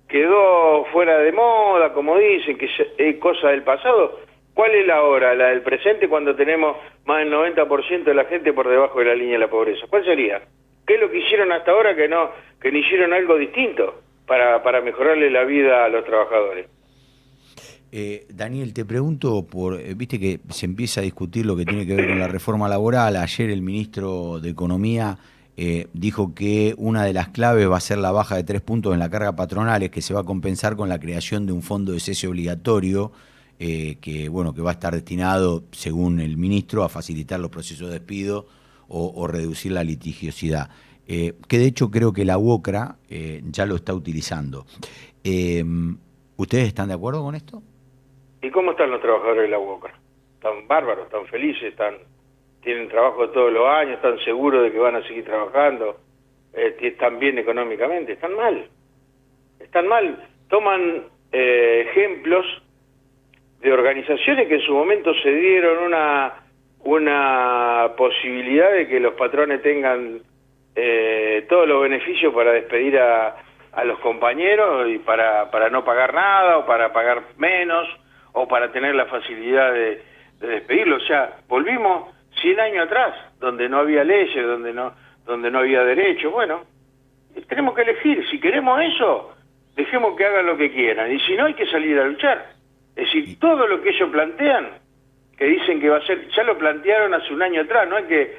S11: quedó fuera de moda, como dicen, que es cosa del pasado, ¿cuál es la hora, la del presente, cuando tenemos más del 90% de la gente por debajo de la línea de la pobreza? ¿Cuál sería? ¿Qué es lo que hicieron hasta ahora que no hicieron algo distinto para mejorarle la vida a los trabajadores?
S7: Daniel, te pregunto, viste que se empieza a discutir lo que tiene que ver con la reforma laboral. Ayer el ministro de Economía dijo que una de las claves va a ser la baja de 3 puntos en la carga patronal, que se va a compensar con la creación de un fondo de cese obligatorio que va a estar destinado, según el ministro, a facilitar los procesos de despido o reducir la litigiosidad. Que de hecho creo que la UOCRA ya lo está utilizando. ¿Ustedes están de acuerdo con esto?
S11: ¿Y cómo están los trabajadores de la UOCRA? Están bárbaros, están felices, tienen trabajo todos los años, están seguros de que van a seguir trabajando, están bien económicamente. Están mal. Toman ejemplos de organizaciones que en su momento se dieron una posibilidad de que los patrones tengan todos los beneficios para despedir a los compañeros y para no pagar nada o para pagar menos o para tener la facilidad de despedirlo. O sea, volvimos 100 años atrás, donde no había leyes, donde no había derechos. Bueno, tenemos que elegir. Si queremos eso, dejemos que hagan lo que quieran. Y si no, hay que salir a luchar. Es decir, todo lo que ellos plantean, que dicen que va a ser, ya lo plantearon hace un año atrás, no es que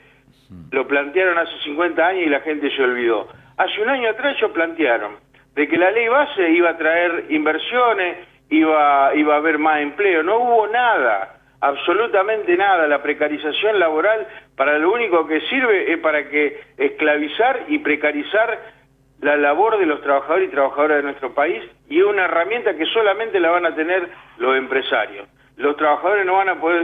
S11: lo plantearon hace 50 años y la gente se olvidó. Hace un año atrás ellos plantearon de que la ley base iba a traer inversiones, iba a haber más empleo. No hubo nada, absolutamente nada. La precarización laboral para lo único que sirve es para que esclavizar y precarizar la labor de los trabajadores y trabajadoras de nuestro país, y es una herramienta que solamente la van a tener los empresarios. Los trabajadores no van a poder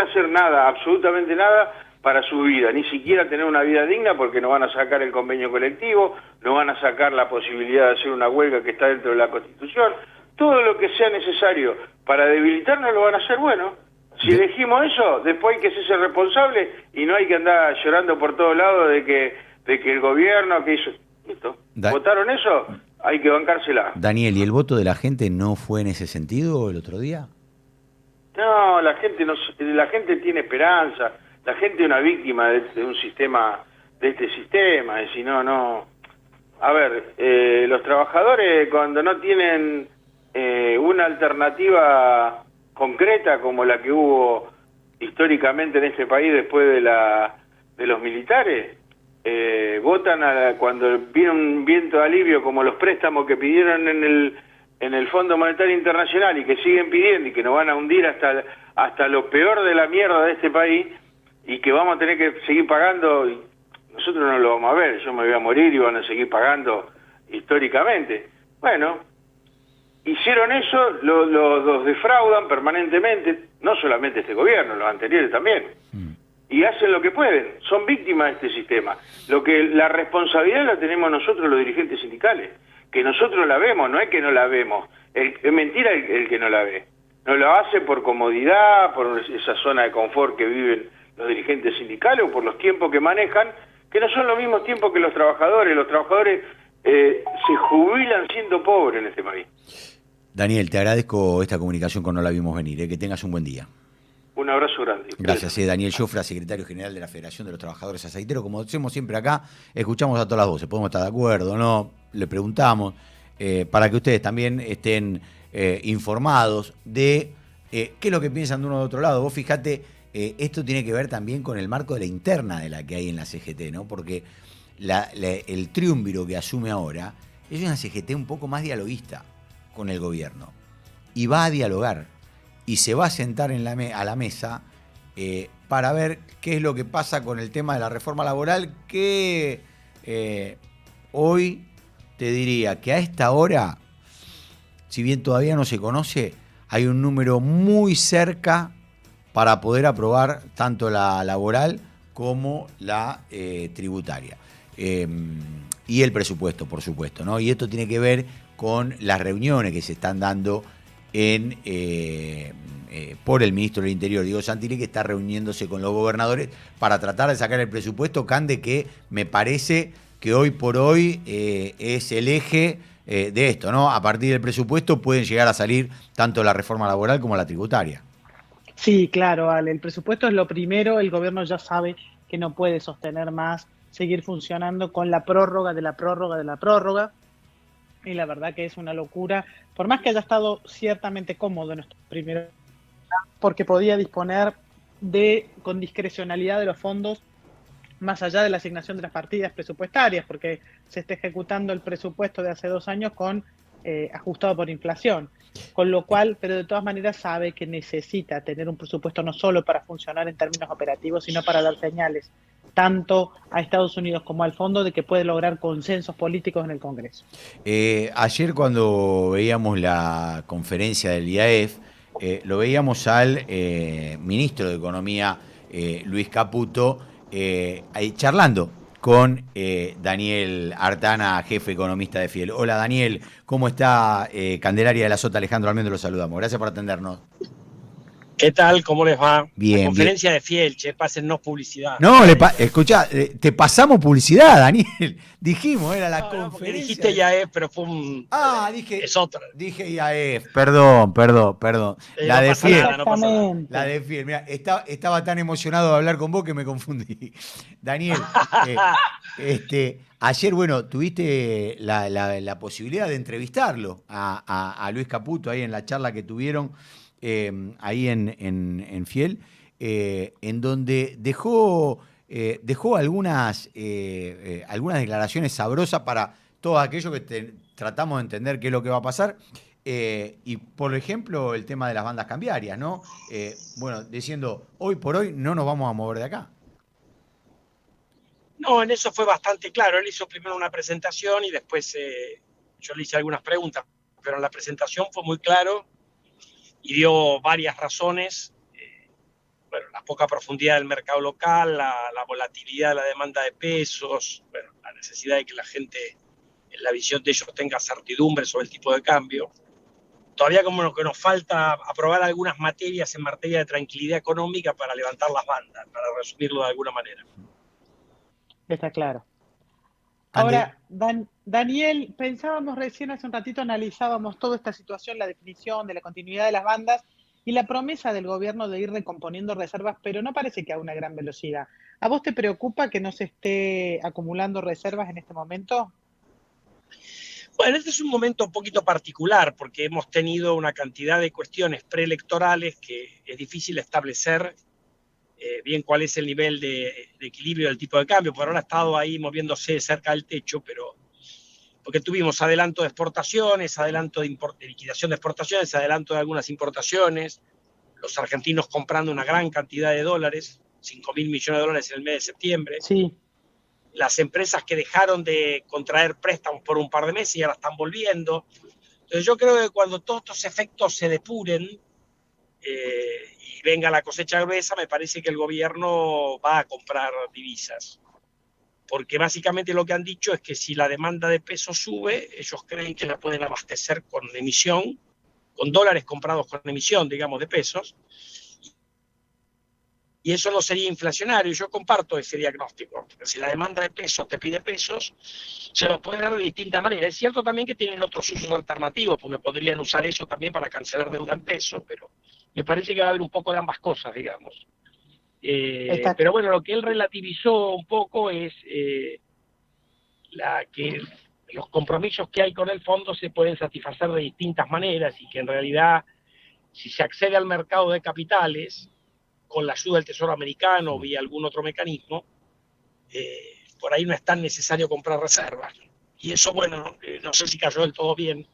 S11: hacer nada, absolutamente nada para su vida, ni siquiera tener una vida digna, porque no van a sacar el convenio colectivo, no van a sacar la posibilidad de hacer una huelga que está dentro de la Constitución. Todo lo que sea necesario para debilitarnos lo van a hacer. Bueno, si elegimos eso, después hay que ser responsable y no hay que andar llorando por todos lados de que el gobierno que hizo... ¿Listo? ¿Votaron eso? Hay que bancársela.
S7: Daniel, ¿y el voto de la gente no fue en ese sentido el otro día?
S11: No, la gente tiene esperanza. La gente es una víctima de este sistema. Es decir, no. A ver, los trabajadores cuando no tienen una alternativa concreta como la que hubo históricamente en este país después de los militares, votan cuando viene un viento de alivio, como los préstamos que pidieron en el Fondo Monetario Internacional y que siguen pidiendo y que nos van a hundir hasta lo peor de la mierda de este país y que vamos a tener que seguir pagando. Y nosotros no lo vamos a ver, yo me voy a morir y van a seguir pagando históricamente. Bueno, hicieron eso, los defraudan permanentemente, no solamente este gobierno, los anteriores también. Y hacen lo que pueden, son víctimas de este sistema. La responsabilidad la tenemos nosotros los dirigentes sindicales, que nosotros la vemos, no es que no la vemos, es mentira el que no la ve. No lo hace por comodidad, por esa zona de confort que viven los dirigentes sindicales o por los tiempos que manejan, que no son los mismos tiempos que los trabajadores. Los trabajadores se jubilan siendo pobres en este país.
S7: Daniel, te agradezco esta comunicación con No la vimos venir, que tengas un buen día.
S11: Un abrazo grande.
S7: Gracias, Daniel Jofra, secretario general de la Federación de los Trabajadores Aceiteros. Como decimos siempre acá, escuchamos a todas las voces, podemos estar de acuerdo o no, le preguntamos, para que ustedes también estén informados de qué es lo que piensan de uno de otro lado. Vos fijate, esto tiene que ver también con el marco de la interna de la que hay en la CGT, ¿no? Porque el triunviro que asume ahora es una CGT un poco más dialoguista con el gobierno y va a dialogar y se va a sentar a la mesa para ver qué es lo que pasa con el tema de la reforma laboral, que hoy te diría que a esta hora, si bien todavía no se conoce, hay un número muy cerca para poder aprobar tanto la laboral como la tributaria. Y el presupuesto, por supuesto, ¿no? Y esto tiene que ver con las reuniones que se están dando por el ministro del Interior, Diego Santilli, que está reuniéndose con los gobernadores para tratar de sacar el presupuesto, Cande, que me parece que hoy por hoy es el eje de esto, ¿no? A partir del presupuesto pueden llegar a salir tanto la reforma laboral como la tributaria.
S8: Sí, claro, Ale, el presupuesto es lo primero, el gobierno ya sabe que no puede sostener más, seguir funcionando con la prórroga de la prórroga de la prórroga, y la verdad que es una locura, por más que haya estado ciertamente cómodo en estos primeros, porque podía disponer con discrecionalidad de los fondos, más allá de la asignación de las partidas presupuestarias, porque se está ejecutando el presupuesto de hace 2 años con ajustado por inflación, con lo cual, pero de todas maneras sabe que necesita tener un presupuesto no solo para funcionar en términos operativos, sino para dar señales tanto a Estados Unidos como al fondo de que puede lograr consensos políticos en el Congreso.
S7: Ayer cuando veíamos la conferencia del IAEF, lo veíamos al ministro de Economía, Luis Caputo, ahí charlando con Daniel Artana, jefe economista de Fiel. Hola Daniel, ¿cómo está? Candelaria de la Sota, Alejandro Almendro, lo saludamos. Gracias por atendernos.
S12: ¿Qué tal? ¿Cómo les va?
S7: Bien,
S12: la conferencia de Fiel, pásennos publicidad.
S7: No, escuchá, te pasamos publicidad, Daniel. Dijimos, era la conferencia.
S12: Porque dijiste IAEF, pero fue un... es otra.
S7: Dije IAEF, perdón. La de Fiel.
S12: No pasa nada.
S7: La de Fiel. Mirá, estaba tan emocionado de hablar con vos que me confundí. Daniel, ayer, bueno, tuviste la posibilidad de entrevistarlo a Luis Caputo ahí en la charla que tuvieron ahí en Fiel, en donde dejó algunas declaraciones sabrosas para todos aquellos que tratamos de entender qué es lo que va a pasar. Y, por ejemplo, el tema de las bandas cambiarias, ¿no? Bueno, diciendo, hoy por hoy no nos vamos a mover de acá.
S12: No, en eso fue bastante claro. Él hizo primero una presentación y después yo le hice algunas preguntas, pero en la presentación fue muy claro y dio varias razones. Bueno, la poca profundidad del mercado local, la volatilidad de la demanda de pesos, bueno, la necesidad de que la gente, en la visión de ellos, tenga certidumbre sobre el tipo de cambio. Todavía como que nos falta aprobar algunas materias en materia de tranquilidad económica para levantar las bandas, para resumirlo de alguna manera.
S8: Está claro. Ahora, Daniel, pensábamos recién hace un ratito, analizábamos toda esta situación, la definición de la continuidad de las bandas y la promesa del gobierno de ir recomponiendo reservas, pero no parece que a una gran velocidad. ¿A vos te preocupa que no se esté acumulando reservas en este momento?
S12: Bueno, este es un momento un poquito particular porque hemos tenido una cantidad de cuestiones preelectorales que es difícil establecer bien cuál es el nivel de equilibrio del tipo de cambio. Por ahora ha estado ahí moviéndose cerca del techo, pero porque tuvimos adelanto de exportaciones, adelanto de liquidación de exportaciones, adelanto de algunas importaciones, los argentinos comprando una gran cantidad de dólares, 5.000 millones de dólares en el mes de septiembre.
S8: Sí.
S12: Las empresas que dejaron de contraer préstamos por un par de meses y ahora están volviendo. Entonces yo creo que cuando todos estos efectos se depuren y venga la cosecha gruesa, me parece que el gobierno va a comprar divisas. Porque básicamente lo que han dicho es que si la demanda de pesos sube, ellos creen que la pueden abastecer con emisión, con dólares comprados con emisión, digamos, de pesos. Y eso no sería inflacionario. Yo comparto ese diagnóstico. Si la demanda de pesos te pide pesos, se los puede dar de distintas maneras. Es cierto también que tienen otros usos alternativos, porque podrían usar eso también para cancelar deuda en pesos, pero me parece que va a haber un poco de ambas cosas, digamos. Pero bueno, lo que él relativizó un poco es que los compromisos que hay con el fondo se pueden satisfacer de distintas maneras y que en realidad, si se accede al mercado de capitales, con la ayuda del Tesoro americano o vía algún otro mecanismo, por ahí no es tan necesario comprar reservas. Y eso, bueno, no sé si cayó del todo bien.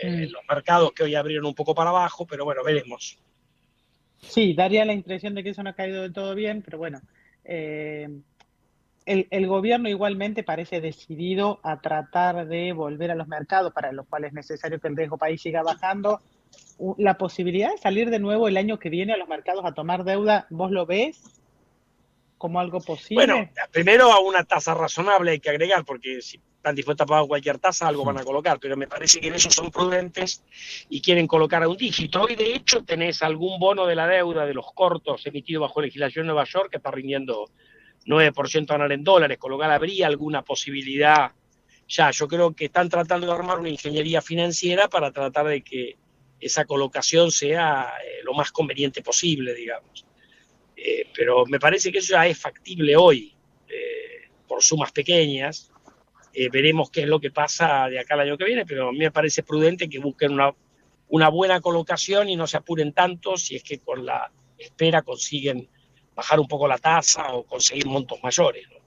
S12: Los mercados que hoy abrieron un poco para abajo, pero bueno, veremos.
S8: Sí, daría la impresión de que eso no ha caído del todo bien, pero bueno, eh, el gobierno igualmente parece decidido a tratar de volver a los mercados, para lo cual es necesario que el riesgo país siga bajando. La posibilidad de salir de nuevo el año que viene a los mercados a tomar deuda, ¿vos lo ves como algo
S12: Bueno,
S8: posible?
S12: primero a una tasa razonable hay que agregar, porque si están dispuestos a pagar cualquier tasa, algo van
S7: Mm.
S12: a colocar, pero me parece que en eso son prudentes y quieren colocar a un dígito. Hoy, de hecho, tenés algún bono de la deuda de los cortos emitido bajo legislación en Nueva York que está rindiendo 9% anual en dólares, con lo cual habría alguna posibilidad ya. Yo creo que están tratando de armar una ingeniería financiera para tratar de que esa colocación sea lo más conveniente posible, digamos. Pero me parece que eso ya es factible hoy, por sumas pequeñas. Veremos qué es lo que pasa de acá al año que viene, pero a mí me parece prudente que busquen una buena colocación y no se apuren tanto si es que con la espera consiguen bajar un poco la tasa o conseguir montos mayores, ¿no?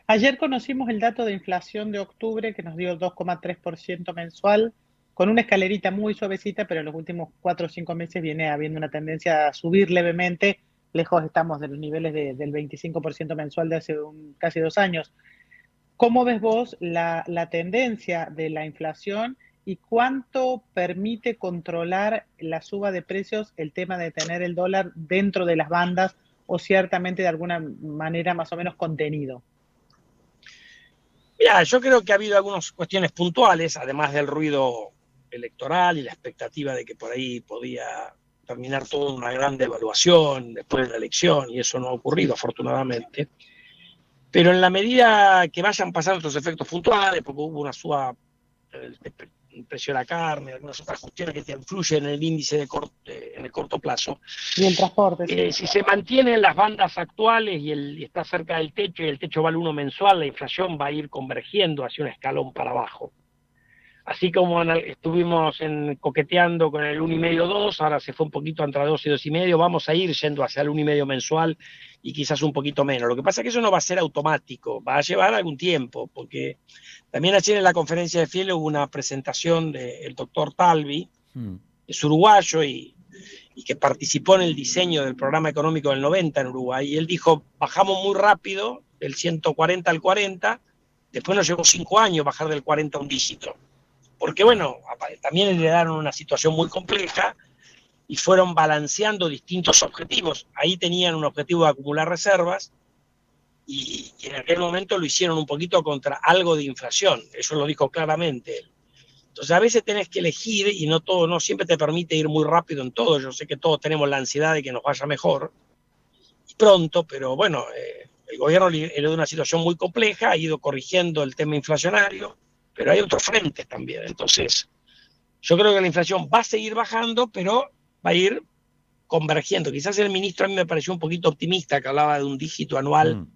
S8: Ayer conocimos el dato de inflación de octubre que nos dio 2,3% mensual, con una escalerita muy suavecita, pero en los últimos 4 o 5 meses viene habiendo una tendencia a subir levemente. Lejos estamos de los niveles del 25% mensual de hace casi 2 años. ¿Cómo ves vos la tendencia de la inflación y cuánto permite controlar la suba de precios el tema de tener el dólar dentro de las bandas o ciertamente de alguna manera más o menos contenido?
S12: Mira, yo creo que ha habido algunas cuestiones puntuales, además del ruido electoral y la expectativa de que por ahí podía terminar todo en una gran devaluación después de la elección, y eso no ha ocurrido afortunadamente. Pero en la medida que vayan pasando estos efectos puntuales, porque hubo una suba del precio de la carne, algunas otras cuestiones que te influyen en el índice en el corto plazo,
S8: Y el transporte, sí.
S12: si se mantienen las bandas actuales y está cerca del techo y el techo vale 1 mensual, la inflación va a ir convergiendo hacia un escalón para abajo. Así como estuvimos coqueteando con el 1,5, 2, ahora se fue un poquito entre 2 y 2,5, vamos a ir yendo hacia el 1,5 mensual y quizás un poquito menos. Lo que pasa es que eso no va a ser automático, va a llevar algún tiempo, porque también ayer en la conferencia de Fiel hubo una presentación del doctor Talvi, que es uruguayo y que participó en el diseño del programa económico del 90 en Uruguay, y él dijo, bajamos muy rápido, del 140 al 40, después nos llevó 5 años bajar del 40 a un dígito. Porque bueno, también le dieron una situación muy compleja y fueron balanceando distintos objetivos. Ahí tenían un objetivo de acumular reservas y en aquel momento lo hicieron un poquito contra algo de inflación, eso lo dijo claramente él. Entonces a veces tenés que elegir y no siempre te permite ir muy rápido en todo. Yo sé que todos tenemos la ansiedad de que nos vaya mejor y pronto, pero bueno, el gobierno heredó de una situación muy compleja, ha ido corrigiendo el tema inflacionario, pero hay otros frentes también. Entonces, yo creo que la inflación va a seguir bajando, pero va a ir convergiendo. Quizás el ministro a mí me pareció un poquito optimista, que hablaba de un dígito anual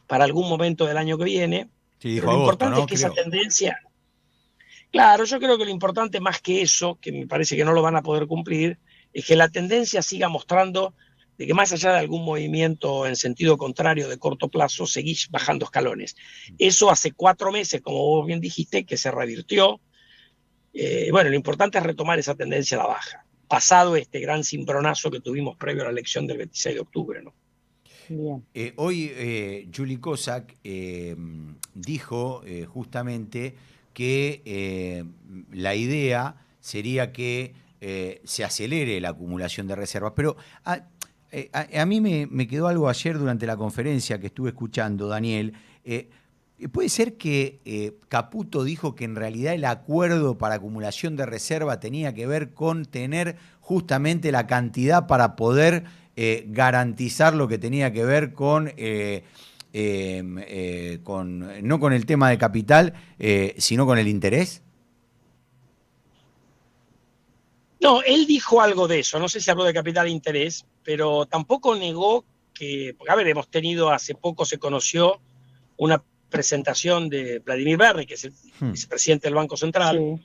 S12: para algún momento del año que viene.
S7: Sí, dijo
S12: pero lo
S7: agosto,
S12: importante
S7: ¿no?
S12: es que
S7: Creo.
S12: esa tendencia... Claro, yo creo que lo importante más que eso, que me parece que no lo van a poder cumplir, es que la tendencia siga mostrando de que más allá de algún movimiento en sentido contrario de corto plazo, seguís bajando escalones. Eso hace 4 meses, como vos bien dijiste, que se revirtió. Bueno, lo importante es retomar esa tendencia a la baja, pasado este gran cimbronazo que tuvimos previo a la elección del 26 de octubre, ¿no?
S8: Bien.
S7: Hoy Juli Kozak dijo justamente que la idea sería que se acelere la acumulación de reservas, pero a mí me quedó algo ayer durante la conferencia que estuve escuchando, Daniel. ¿Puede ser que Caputo dijo que en realidad el acuerdo para acumulación de reserva tenía que ver con tener justamente la cantidad para poder garantizar lo que tenía que ver con no con el tema de capital, sino con el interés?
S12: No, él dijo algo de eso, no sé si habló de capital e interés, pero tampoco negó que, porque a ver, hemos tenido, hace poco se conoció una presentación de Vladimir Berry, que es el vicepresidente del Banco Central,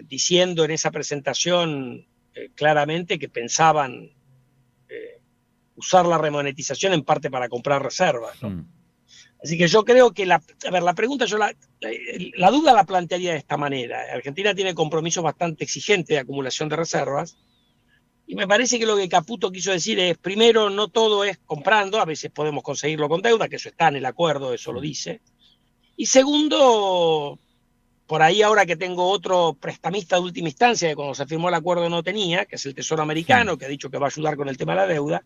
S12: diciendo en esa presentación claramente que pensaban usar la remonetización en parte para comprar reservas, ¿no? Así que yo creo que la pregunta, la duda la plantearía de esta manera. Argentina tiene compromisos bastante exigentes de acumulación de reservas Y me parece que lo que Caputo quiso decir es, primero, no todo es comprando, a veces podemos conseguirlo con deuda, que eso está en el acuerdo, eso lo dice. Y segundo, por ahí ahora que tengo otro prestamista de última instancia, que cuando se firmó el acuerdo no tenía, que es el Tesoro Americano, que ha dicho que va a ayudar con el tema de la deuda,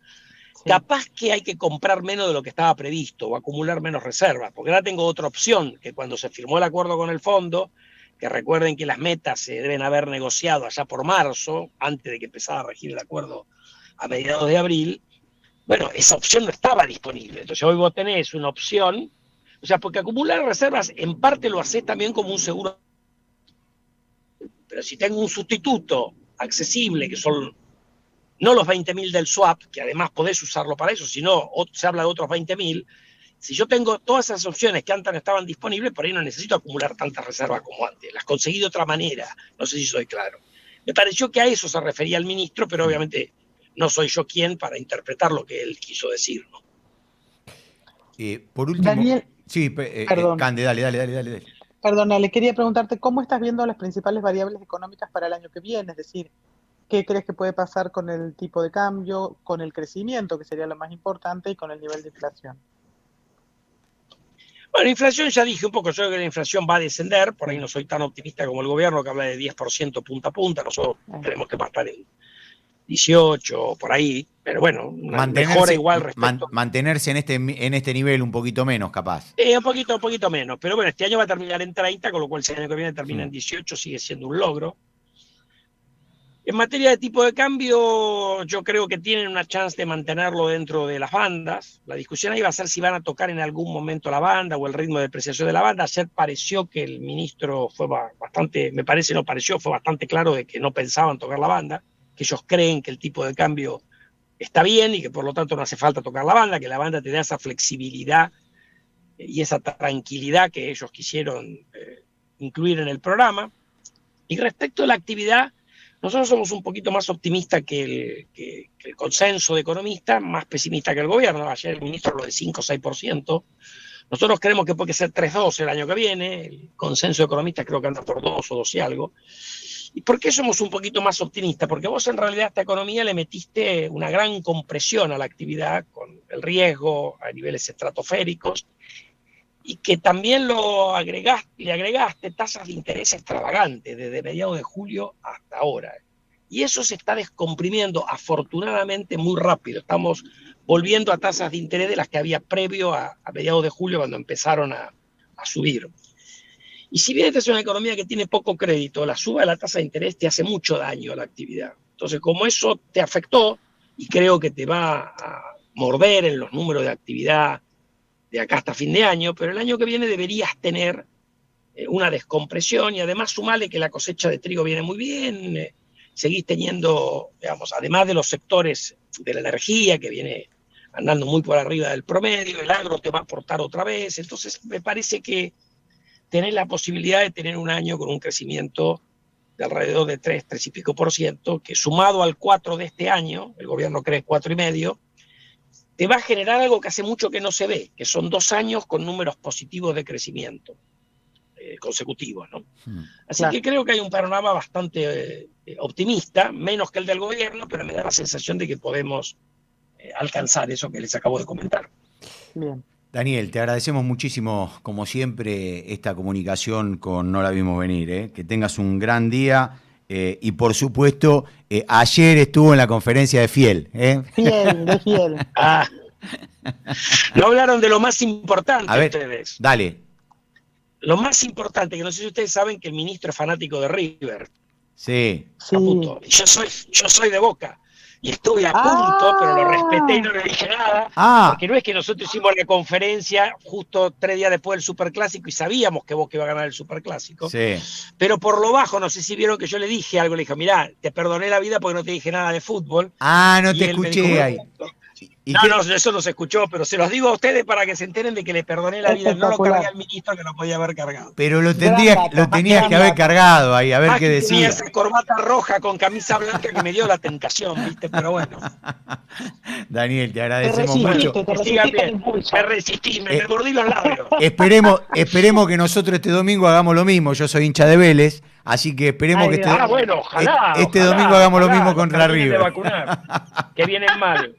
S12: capaz que hay que comprar menos de lo que estaba previsto o acumular menos reservas, porque ahora tengo otra opción, que cuando se firmó el acuerdo con el fondo, que recuerden que las metas se deben haber negociado allá por marzo, antes de que empezara a regir el acuerdo a mediados de abril, bueno, esa opción no estaba disponible. Entonces hoy vos tenés una opción, o sea, porque acumular reservas en parte lo haces también como un seguro. Pero si tengo un sustituto accesible, que son no los 20.000 del swap, que además podés usarlo para eso, sino se habla de otros 20.000, si yo tengo todas esas opciones que antes no estaban disponibles, por ahí no necesito acumular tantas reservas como antes. Las conseguí de otra manera. No sé si soy claro. Me pareció que a eso se refería el ministro, pero obviamente no soy yo quien para interpretar lo que él quiso decir, ¿no?
S7: Por último...
S8: Daniel,
S7: sí,
S8: perdón.
S7: Cande, dale.
S8: Perdona, le quería preguntarte, ¿cómo estás viendo las principales variables económicas para el año que viene? Es decir, ¿qué crees que puede pasar con el tipo de cambio, con el crecimiento, que sería lo más importante, y con el nivel de inflación?
S12: Bueno, la inflación ya dije un poco, yo creo que la inflación va a descender, por ahí no soy tan optimista como el gobierno que habla de 10% punta a punta, nosotros tenemos que estar en 18 por ahí, pero bueno, una mejora igual respecto.
S7: Mantenerse en este nivel un poquito menos, capaz.
S12: Un poquito menos, pero bueno, este año va a terminar en 30, con lo cual si el año que viene termina en 18, sigue siendo un logro. En materia de tipo de cambio, yo creo que tienen una chance de mantenerlo dentro de las bandas. La discusión ahí va a ser si van a tocar en algún momento la banda o el ritmo de depreciación de la banda. Ayer pareció que el ministro fue bastante, fue bastante claro de que no pensaban tocar la banda, que ellos creen que el tipo de cambio está bien y que por lo tanto no hace falta tocar la banda, que la banda te da esa flexibilidad y esa tranquilidad que ellos quisieron incluir en el programa. Y respecto a la actividad, nosotros somos un poquito más optimistas que el consenso de economistas, más pesimista que el gobierno. Ayer el ministro habló de 5 o 6%. Nosotros creemos que puede ser 3,2 el año que viene. El consenso de economistas creo que anda por 2 o 2 y algo. ¿Y por qué somos un poquito más optimistas? Porque vos en realidad a esta economía le metiste una gran compresión a la actividad con el riesgo a niveles estratosféricos y que también le agregaste tasas de interés extravagantes desde mediados de julio hasta ahora. Y eso se está descomprimiendo afortunadamente muy rápido. Estamos volviendo a tasas de interés de las que había previo a mediados de julio cuando empezaron a subir. Y si bien esta es una economía que tiene poco crédito, la suba de la tasa de interés te hace mucho daño a la actividad. Entonces, como eso te afectó y creo que te va a morder en los números de actividad de acá hasta fin de año, pero el año que viene deberías tener una descompresión y además sumale que la cosecha de trigo viene muy bien, seguís teniendo, digamos, además de los sectores de la energía que viene andando muy por arriba del promedio, el agro te va a aportar otra vez, entonces me parece que tenés la posibilidad de tener un año con un crecimiento de alrededor de 3 y pico %, que sumado al 4 de este año, el gobierno cree 4,5%, te va a generar algo que hace mucho que no se ve, que son 2 años con números positivos de crecimiento consecutivos, ¿no? Así que creo que hay un panorama bastante optimista, menos que el del gobierno, pero me da la sensación de que podemos alcanzar eso que les acabo de comentar.
S8: Bien.
S7: Daniel, te agradecemos muchísimo, como siempre, esta comunicación con No la vimos venir, ¿eh? Que tengas un gran día y, por supuesto, ayer estuvo en la conferencia de Fiel.
S8: Fiel.
S12: No hablaron de lo más importante
S7: a ver,
S12: ustedes.
S7: Dale.
S12: Lo más importante, que no sé si ustedes saben que el ministro es fanático de River.
S7: Sí.
S12: Caputo. Yo soy de Boca. Y estuve a punto, pero lo respeté y no le dije nada, porque no es que nosotros hicimos la conferencia justo 3 días después del Superclásico y sabíamos que Boca iba a ganar el Superclásico, pero por lo bajo, no sé si vieron que yo le dije algo, le dije, mirá, te perdoné la vida porque no te dije nada de fútbol.
S7: No te escuché dijo, ahí.
S12: No, eso no se escuchó, pero se los digo a ustedes para que se enteren de que le perdoné la vida. No lo cargué al ministro, que lo podía haber cargado.
S7: Pero lo tenías que haber cargado ahí, a ver qué decía.
S12: Tenía esa corbata roja con camisa blanca que me dio la tentación, ¿viste? Pero bueno.
S7: Daniel, te agradecemos mucho.
S12: Me resistí, me mordí los labios.
S7: Esperemos que nosotros este domingo hagamos lo mismo. Yo soy hincha de Vélez, Así que esperemos que
S12: bueno, ojalá.
S7: Este domingo hagamos lo mismo contra
S12: River.
S7: River.
S12: Vacunar, que vienen mal.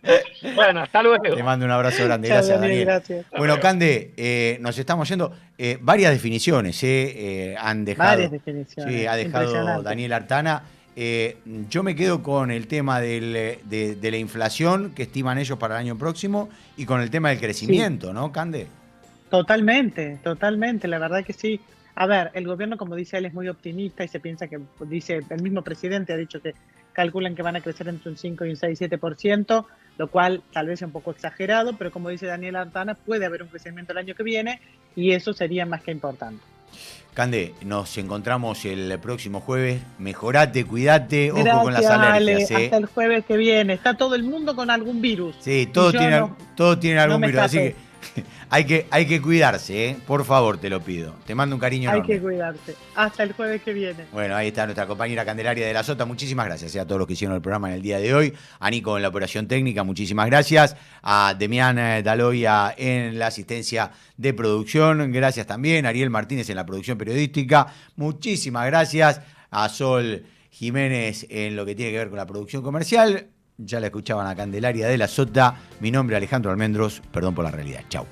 S12: Bueno, hasta luego.
S7: Te mando un abrazo grande. Gracias, Daniel.
S8: Gracias.
S7: Bueno, Cande, nos estamos yendo. Varias definiciones han dejado.
S8: Varias definiciones.
S7: Sí, ha dejado Daniel Artana. Yo me quedo con el tema de la inflación que estiman ellos para el año próximo y con el tema del crecimiento, ¿no, Cande?
S8: Totalmente, la verdad que sí. A ver, el gobierno, como dice él, es muy optimista y se piensa que, dice, el mismo presidente ha dicho que calculan que van a crecer entre un 5 y un 6-7%, lo cual tal vez es un poco exagerado, pero como dice Daniel Artana, puede haber un crecimiento el año que viene y eso sería más que importante.
S7: Cande, nos encontramos el próximo jueves. Mejorate, cuidate, ojo
S8: Gracias,
S7: con las alergias.
S8: Ale, hasta el jueves que viene. Está todo el mundo con algún virus.
S7: Sí, todos tienen algún virus, así que hay que cuidarse, por favor, te lo pido. Te mando un cariño enorme.
S8: Hay que cuidarse. Hasta el jueves que viene.
S7: Bueno, ahí está nuestra compañera Candelaria de la Sota. Muchísimas gracias a todos los que hicieron el programa en el día de hoy. A Nico en la operación técnica, muchísimas gracias. A Demián Daloya en la asistencia de producción. Gracias también. Ariel Martínez en la producción periodística. Muchísimas gracias. A Sol Jiménez en lo que tiene que ver con la producción comercial. Ya la escuchaban a Candelaria de la Sota. Mi nombre es Alejandro Almendros. Perdón por la realidad. Chau.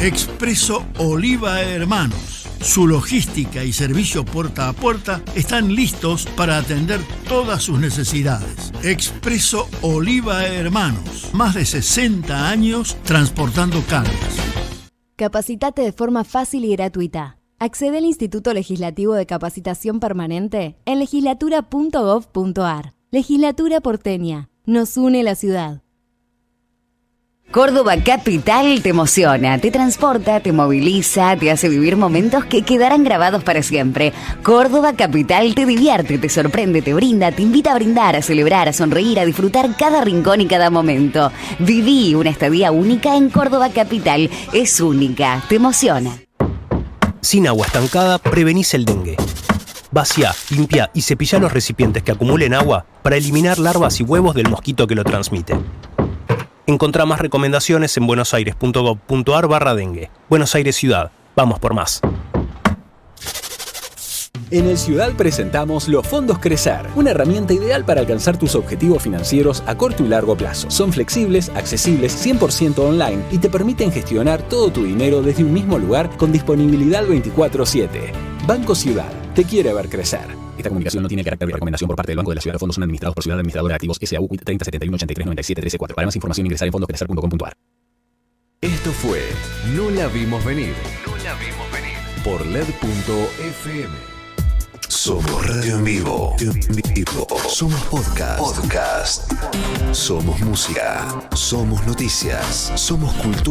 S2: Expreso Oliva Hermanos. Su logística y servicio puerta a puerta están listos para atender todas sus necesidades. Expreso Oliva Hermanos. Más de 60 años transportando cargas.
S3: Capacitate de forma fácil y gratuita. Accede al Instituto Legislativo de Capacitación Permanente en legislatura.gov.ar. Legislatura porteña. Nos une la ciudad.
S4: Córdoba Capital te emociona, te transporta, te moviliza, te hace vivir momentos que quedarán grabados para siempre. Córdoba Capital te divierte, te sorprende, te brinda, te invita a brindar, a celebrar, a sonreír, a disfrutar cada rincón y cada momento. Viví una estadía única en Córdoba Capital. Es única, te emociona.
S5: Sin agua estancada, prevenís el dengue. Vacía, limpia y cepilla los recipientes que acumulen agua para eliminar larvas y huevos del mosquito que lo transmite. Encontrá más recomendaciones en buenosaires.gov.ar/dengue. Buenos Aires Ciudad. Vamos por más.
S6: En el Ciudad presentamos los fondos Crecer, una herramienta ideal para alcanzar tus objetivos financieros a corto y largo plazo. Son flexibles, accesibles, 100% online y te permiten gestionar todo tu dinero desde un mismo lugar con disponibilidad 24/7. Banco Ciudad, te quiere ver crecer. Esta comunicación no tiene carácter de recomendación por parte del Banco de la Ciudad. Los fondos son administrados por Ciudad Administradora de Activos S.A.U. 30 71 83 97 13 4. Para más información ingresar en fondoscrecer.com.ar.
S1: Esto fue No la vimos venir. Por LED.fm.
S13: Somos radio en vivo. Somos podcast. Somos música. Somos noticias. Somos cultura.